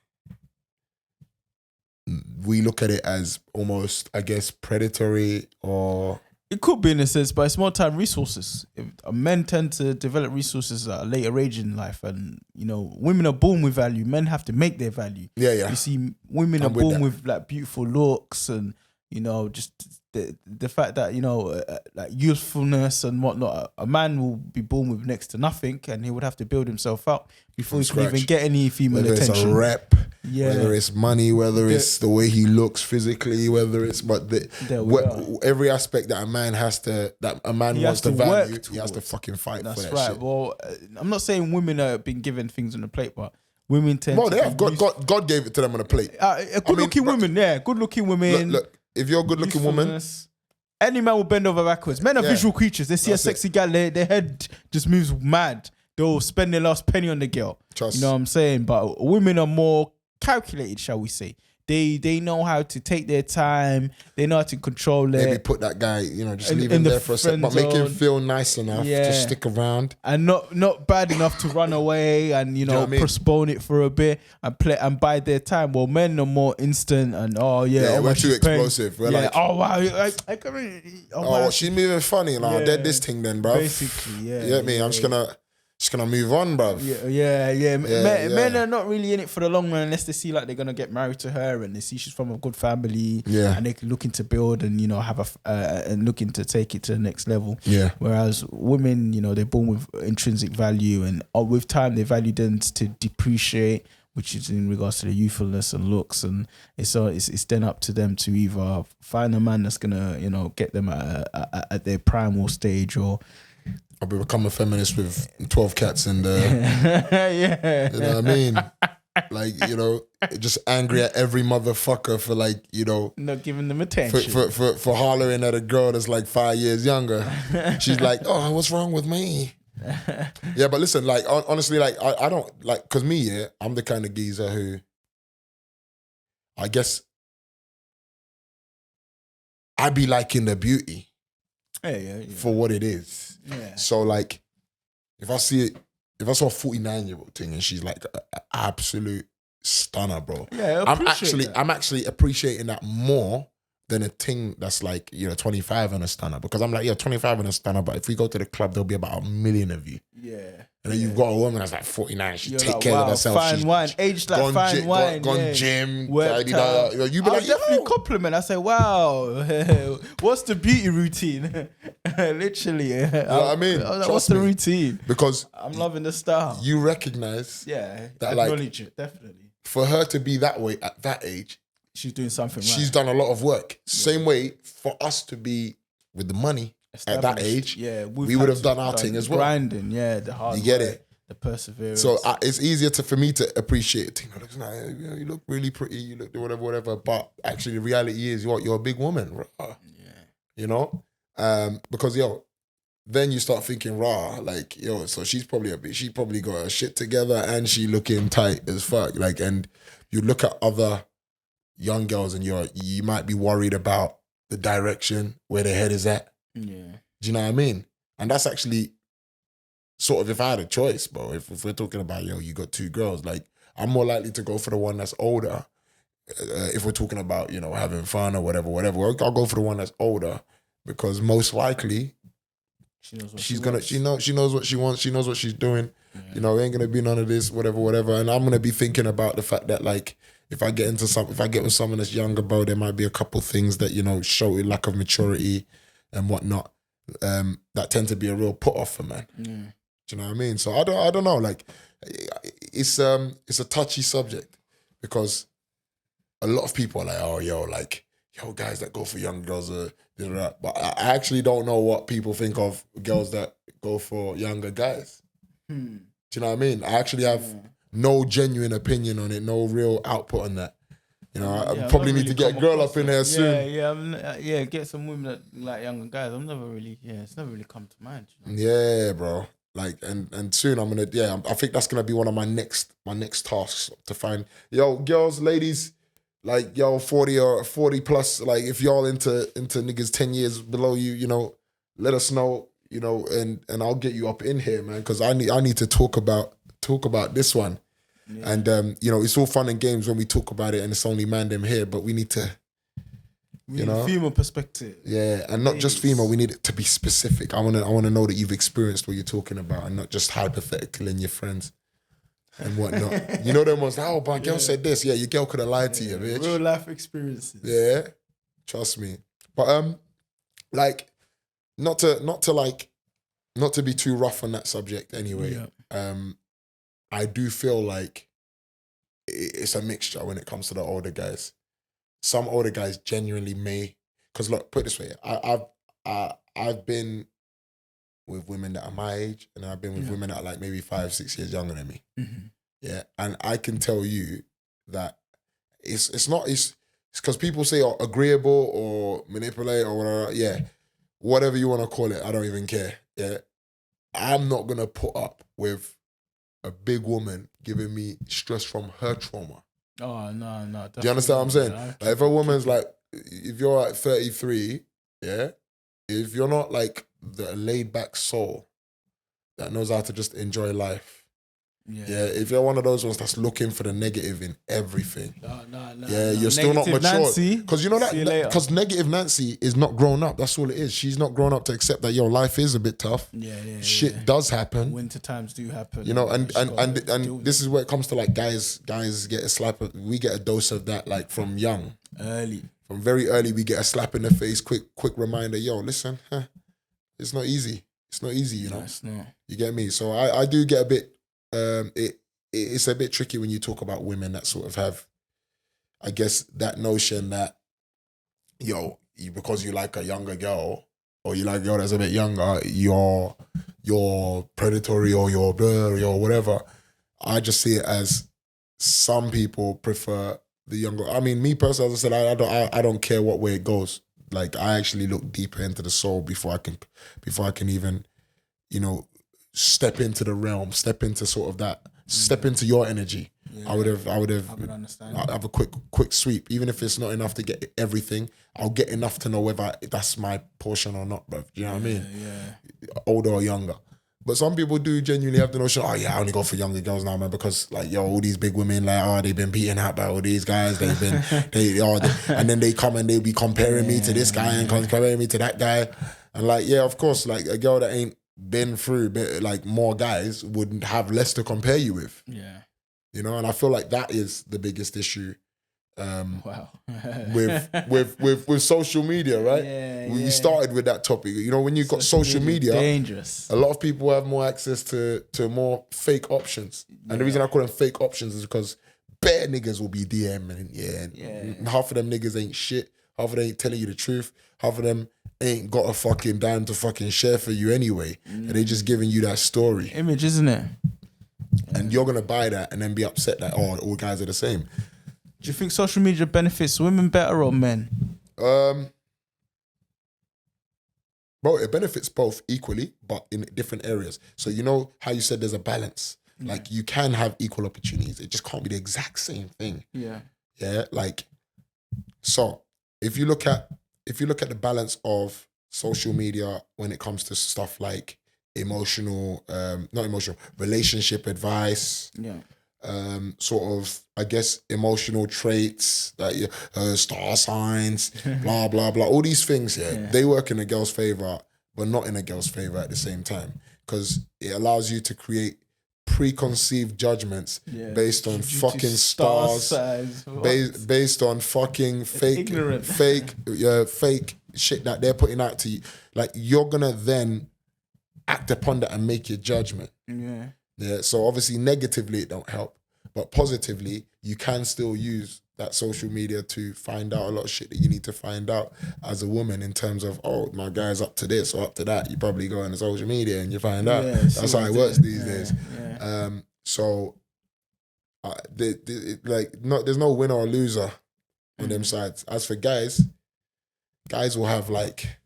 We look at it as almost, I guess, predatory or... It could be in a sense, but it's more time resources. Men tend to develop resources at a later age in life, and you know, women are born with value. Men have to make their value. Yeah. You see, women are born with like beautiful looks, and you know, just the fact that you know, like youthfulness and whatnot. A man will be born with next to nothing, and he would have to build himself up before he can even get any female attention. It's a rep. Whether it's money, whether it's the way he looks physically, whether it's every aspect that a man wants to value, he has to fucking fight for that shit. That's right. Well, I'm not saying women are being given things on the plate, but women tend to... Well, they have. God gave it to them on a plate. Good-looking women, yeah. Good-looking women. Look, if you're a good-looking woman... Any man will bend over backwards. Men are visual creatures. They see a sexy gal, their head just moves mad. They'll spend their last penny on the girl. Trust. You know what I'm saying? But women are more calculated, shall we say. They know how to take their time. They know how to control it. Maybe put that guy, you know, just leave him there for a second, but make him feel nice enough to stick around. And not bad enough to run away and, you know, postpone it for a bit and play and bide their time. Well, men are more instant and, we're too explosive. We're like, oh, wow. She's moving funny. Like, I did this thing then, bro. Basically, yeah. You get me? I'm just gonna move on, bruv. Men are not really in it for the long run unless they see like they're gonna get married to her and they see she's from a good family. Yeah. And they're looking to build and, you know, have and looking to take it to the next level. Yeah. Whereas women, you know, they're born with intrinsic value and with time their value tends to depreciate, which is in regards to the youthfulness and looks, and it's then up to them to either find a man that's gonna, you know, get them at their primal stage or I'll become a feminist with 12 cats and you know what I mean? Like, you know, just angry at every motherfucker for like, you know, not giving them attention. For hollering at a girl that's like 5 years younger. She's like, oh, what's wrong with me? Yeah, but listen, like honestly, like I don't like, cause me, I'm the kind of geezer who I guess I be liking the beauty. Yeah. For what it is. Yeah. So like, if I saw a 49-year-old thing and she's like an absolute stunner, bro. Yeah, I'm actually appreciating that more than a thing that's like, you know, 25 and a stunner. Because I'm like, 25 and a stunner, but if we go to the club, there'll be about 1 million of you. Yeah. And then you've got a woman that's like 49, she take care of herself. Fine wine, aged like fine wine. Gone gym. You be like, definitely compliment. I say, wow, what's the beauty routine? Literally. You know what I mean? What's the routine? Because I'm loving the style. You recognize that like, acknowledge it, definitely. For her to be that way at that age, she's doing something right. She's done a lot of work. Same way for us to be with the money at that age, we would have done our thing as well. Grinding, the hard you get work, it? The perseverance. So it's easier for me to appreciate it. You look really pretty, you look whatever. But actually, the reality is, you're a big woman. You know? Because, then you start thinking, like, so she probably got her shit together and she looking tight as fuck. Like, and you look at other young girls and you might be worried about the direction where their head is at. Yeah. Do you know what I mean? And that's actually sort of, if I had a choice, bro, if we're talking about, you got two girls, like, I'm more likely to go for the one that's older. If we're talking about, having fun or whatever, I'll go for the one that's older because most likely she knows what she wants, she knows what she's doing. Yeah. Ain't gonna be none of this, whatever. And I'm gonna be thinking about the fact that, like, if I get with someone that's younger, bro, there might be a couple things that, you know, show a lack of maturity and whatnot, that tend to be a real put off for man. Do you know what I mean? So I don't know. Like, it's a touchy subject because a lot of people are like, oh, yo, guys that go for young girls are this or that. But I actually don't know what people think of girls that go for younger guys. Do you know what I mean? I actually have no genuine opinion on it, no real output on that. You know, I probably need to get a girl up in there soon. Yeah, get some women that like younger guys. It's never really come to mind. You know? Yeah, bro. Like, and soon I'm gonna, I think that's gonna be one of my next tasks to find, yo, girls, ladies, like, yo, 40 or 40 plus, like, if y'all into niggas 10 years below you, you know, let us know, you know, and I'll get you up in here, man, because I need to talk about this one. Yeah. And you know, it's all fun and games when we talk about it and it's only man them here, but we need to, you know, female perspective. Yeah, and not just female, we need it to be specific. I wanna know that you've experienced what you're talking about and not just hypothetical in your friends and whatnot. You know them ones, oh, my girl said this. Yeah, your girl could have lied to you, bitch. Real life experiences. Yeah, trust me. But like, not to be too rough on that subject anyway. Yeah. I do feel like it's a mixture when it comes to the older guys. Some older guys genuinely may, because look, put it this way, I've been with women that are my age, and I've been with women that are like maybe 5-6 years younger than me. Mm-hmm. Yeah, and I can tell you that it's because people say agreeable or manipulate or whatever. Yeah, whatever you want to call it, I don't even care. Yeah, I'm not gonna put up with a big woman giving me stress from her trauma. Oh, no. Do you understand what I'm saying? Like, if a woman's like, if you're like 33, yeah, if you're not like the laid back soul that knows how to just enjoy life, yeah, if you're one of those ones that's looking for the negative in everything, you're still not mature. Because you know that, because negative Nancy is not grown up. That's all it is. She's not grown up to accept that your life is a bit tough. Shit does happen. Winter times do happen. You know, and this is where it comes to like guys get a slap. We get a dose of that like from young, from very early. We get a slap in the face, quick reminder. Yo, listen, it's not easy. It's not easy. You know, it's not. You get me? So I do get a bit. It's a bit tricky when you talk about women that sort of have, I guess, that notion that, yo, because you like a younger girl or you like a girl that's a bit younger, you're predatory or you're blur or whatever. I just see it as some people prefer the younger. I mean, me personally, as I said, I don't care what way it goes. Like, I actually look deeper into the soul before I can even, you know, step into the realm, step into sort of that, step into your energy. I would understand. I'll have a quick sweep, even if it's not enough to get everything. I'll get enough to know whether that's my portion or not, bro. Do you know what I mean? Yeah. Older or younger. But some people do genuinely have the notion, oh yeah, I only go for younger girls now, man, because like, yo, all these big women, like, oh, they've been beaten out by all these guys. They've been, and then they come and they be comparing me to this guy and comparing me to that guy. And like, yeah, of course, like a girl that ain't been through like more guys would have less to compare you with. Yeah. You know, and I feel like that is the biggest issue. with social media, right? We started with that topic. You know, when you've got social media, dangerous. A lot of people have more access to more fake options. And the reason I call them fake options is because bare niggas will be DMing, and half of them niggas ain't shit. Half of them ain't telling you the truth. Half of them ain't got a fucking dime to fucking share for you anyway. And they just giving you that story. Image, isn't it? And you're gonna buy that and then be upset that, oh, all guys are the same. Do you think social media benefits women better or men? Bro, it benefits both equally, but in different areas. So you know how you said there's a balance. Like, you can have equal opportunities. It just can't be the exact same thing. Yeah. Like, so if you look at the balance of social media when it comes to stuff like relationship advice, sort of, I guess, emotional traits, like star signs, blah, blah, blah, all these things, they work in a girl's favor, but not in a girl's favor at the same time, because it allows you to create preconceived judgments based on fucking stars, based on fucking fake shit that they're putting out to you. Like, you're gonna then act upon that and make your judgment. Yeah. So obviously negatively it don't help, but positively you can still use that social media to find out a lot of shit that you need to find out as a woman, in terms of, oh, my guy's up to this or up to that. You probably go on the social media and you find out. That's how it works these days. So there's no winner or loser on them sides. As for guys will have like,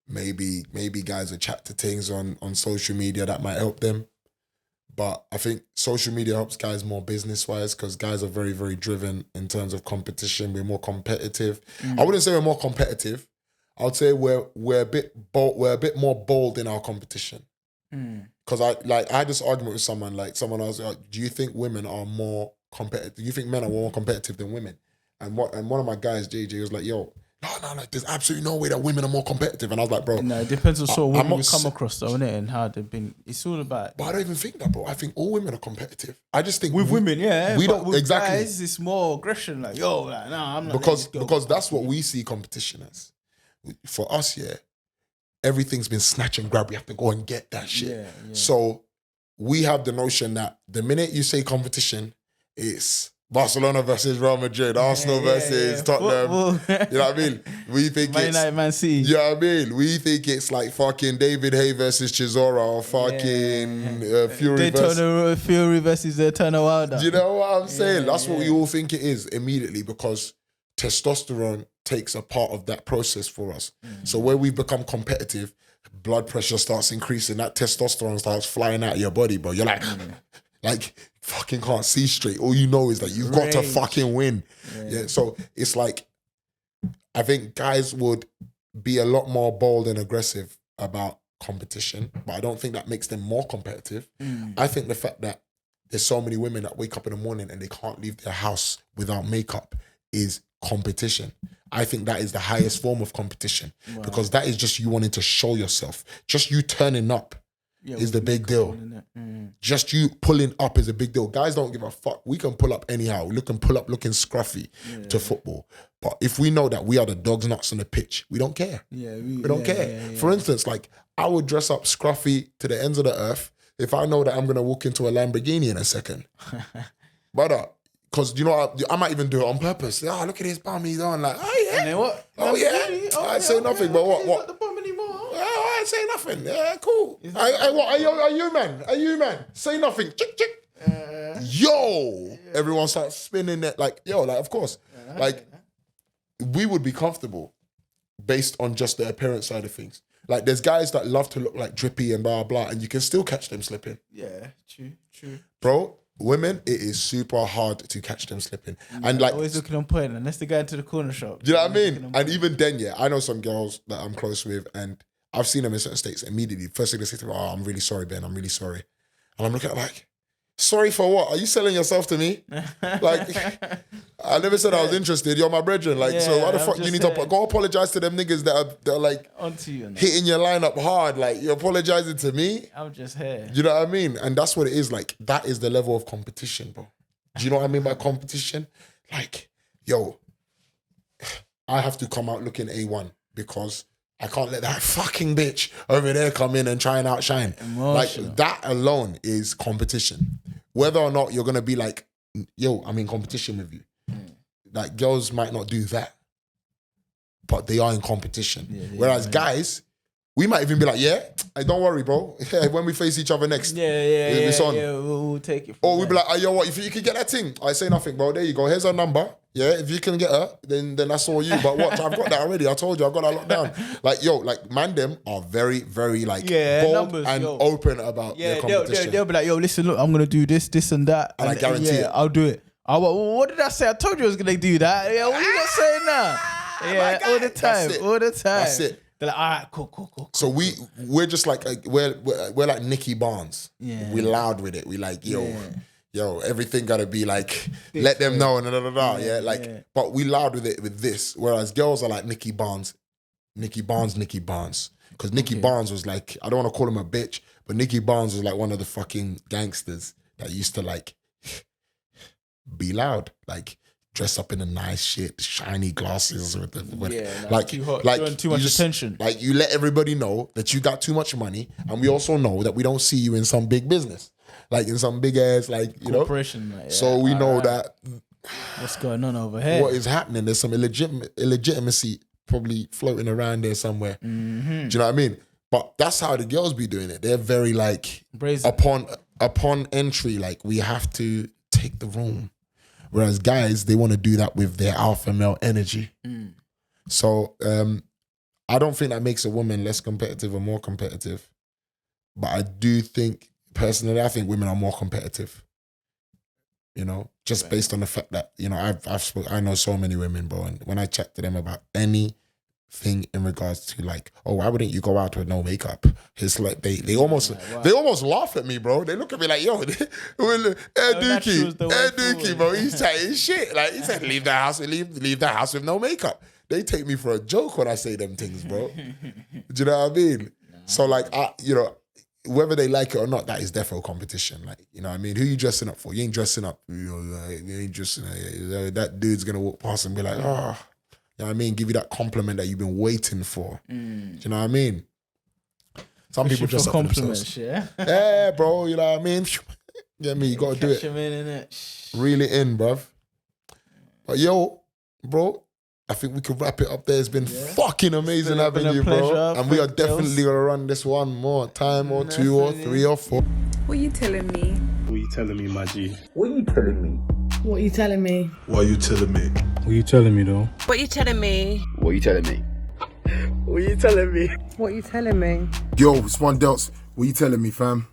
maybe guys will chat to things on social media that might help them. But I think social media helps guys more business-wise, because guys are very, very driven in terms of competition. We're more competitive. I wouldn't say we're more competitive. I would say we're a bit more bold in our competition. Because I had this argument with someone. Like, someone was like, "Do you think women are more competitive? Do you think men are more competitive than women?" And one of my guys, JJ, was like, "Yo, no, there's absolutely no way that women are more competitive." And I was like, bro. No, it depends on sort of women you come across, though, innit? And how they've been. It's all about. But I don't even think that, bro. I think all women are competitive. I just think with women, we don't with exactly. Guys, it's more aggression. Like, yo, like, nah, I'm not. Because that's what we see competition as. For us, everything's been snatch and grab. We have to go and get that shit. Yeah. So we have the notion that the minute you say competition, it's Barcelona versus Real Madrid, Arsenal versus Tottenham. You know what I mean? We think Man United, Man City. You know what I mean? We think it's like fucking David Hay versus Chisora, or fucking Fury versus Turner Wilder. Do you know what I'm saying? That's what we all think it is immediately, because testosterone takes a part of that process for us. So where we become competitive, blood pressure starts increasing, that testosterone starts flying out of your body, bro. You're like, fucking can't see straight. All you know is that you've got to fucking win. Yeah. So it's like, I think guys would be a lot more bold and aggressive about competition, but I don't think that makes them more competitive. I think the fact that there's so many women that wake up in the morning and they can't leave their house without makeup is competition. I think that is the highest form of competition, because that is just you wanting to show yourself. Just you turning up is the big deal. Just you pulling up is a big deal. Guys don't give a fuck. We can pull up anyhow. We can pull up looking scruffy to football. But if we know that we are the dogs nuts on the pitch, we don't care. We don't care. For instance, like, I would dress up scruffy to the ends of the earth if I know that I'm going to walk into a Lamborghini in a second. Brother, because, you know, I might even do it on purpose. Oh, look at his bum, he's on. Like, oh, yeah. And then what? Oh, yeah. I say nothing, but what? Not the bum anymore. I ain't say nothing. Yeah, cool. Are you man? Say nothing. Chick. Yo. Everyone starts spinning it. Like, yo, like, of course. Like, we would be comfortable based on just the appearance side of things. Like, there's guys that love to look like drippy and blah, blah, and you can still catch them slipping. Yeah, true. Bro, women, it is super hard to catch them slipping. And like, always looking on point, unless they go into the corner shop. Do you know what I mean? And even then, I know some girls that I'm close with, and I've seen them in certain states. Immediately, first thing they say to me, "Oh, I'm really sorry, Ben. I'm really sorry." And I'm looking at like, sorry for what? Are you selling yourself to me? Like, I never said I was interested. You're my brethren. Like, so why the fuck do you need to go apologize to them niggas that are like onto you, hitting your lineup hard? Like, you're apologizing to me? I'm just here. You know what I mean? And that's what it is. Like, that is the level of competition, bro. Do you know what I mean by competition? Like, yo, I have to come out looking A1 because I can't let that fucking bitch over there come in and try and outshine. Emotional. Like, that alone is competition. Whether or not you're going to be like, yo, I'm in competition with you. Like, girls might not do that, but they are in competition. Whereas guys, we might even be like, hey, don't worry, bro. When we face each other next, it's on. We'll take it. Or we'll be like, oh, yo, what? If you can get that thing, I say nothing, bro. There you go. Here's her number. Yeah, if you can get her, then that's all you. But watch, I've got that already. I told you, I've got that locked down. Like, yo, like, man, them are very, very, like, bold numbers, and open about their competition. They'll be like, yo, listen, look, I'm going to do this and that. And I guarantee it. I'll do it. What did I say? I told you I was going to do that. Yeah, what are you not saying now? Yeah, all the time. That's it. They're like, all right, cool. So we're just like, we're like Nicky Barnes. Yeah. We're loud with it. We like, yo, everything gotta be like, let them know, and but we loud with it with this. Whereas girls are like Nicky Barnes. Because Nicky Barnes was like, I don't want to call him a bitch, but Nicky Barnes was like one of the fucking gangsters that used to like be loud, like dress up in a nice shit, shiny glasses with the like too hot, like too much you just- attention. Like you let everybody know that you got too much money, and we also know that we don't see you in some big business, like in some big ass like Corporation. Like, So we know that what's going on over here. what is happening. There's some illegitimacy probably floating around there somewhere. Do you know what I mean? But that's how the girls be doing it. They're very like Brazen. upon entry, like we have to take the room. Whereas guys, they want to do that with their alpha male energy. So I don't think that makes a woman less competitive or more competitive. But I do think, personally, I think women are more competitive. You know, just based on the fact that, you know, I know so many women, bro, and when I chat to them about anything in regards to like, oh, why wouldn't you go out with no makeup? It's like they almost laugh at me, bro. They look at me like, yo, Dookie, bro, he's chatting shit. Like he said, leave the house with no makeup. They take me for a joke when I say them things, bro. Do you know what I mean? So like, you know, whether they like it or not, that is defo competition. Like, you know what I mean? Who you dressing up for? You ain't dressing up. You ain't dressing. That dude's gonna walk past and be like, oh, you know what I mean? Give you that compliment that you've been waiting for. Do you know what I mean? Some people dress up for themselves. Yeah, bro. You know what I mean? Get me? You gotta do it. Reel it in, bruv. But yo, bro, I think we could wrap it up there. It's been fucking amazing having you, bro. And we are definitely gonna run this one more time or two or three or four. What you telling me? What you telling me, my G? What you telling me? What you telling me? Why you telling me? What you telling me though? What you telling me? What you telling me? What you telling me? What you telling me? Yo, it's one Delts. What you telling me, fam?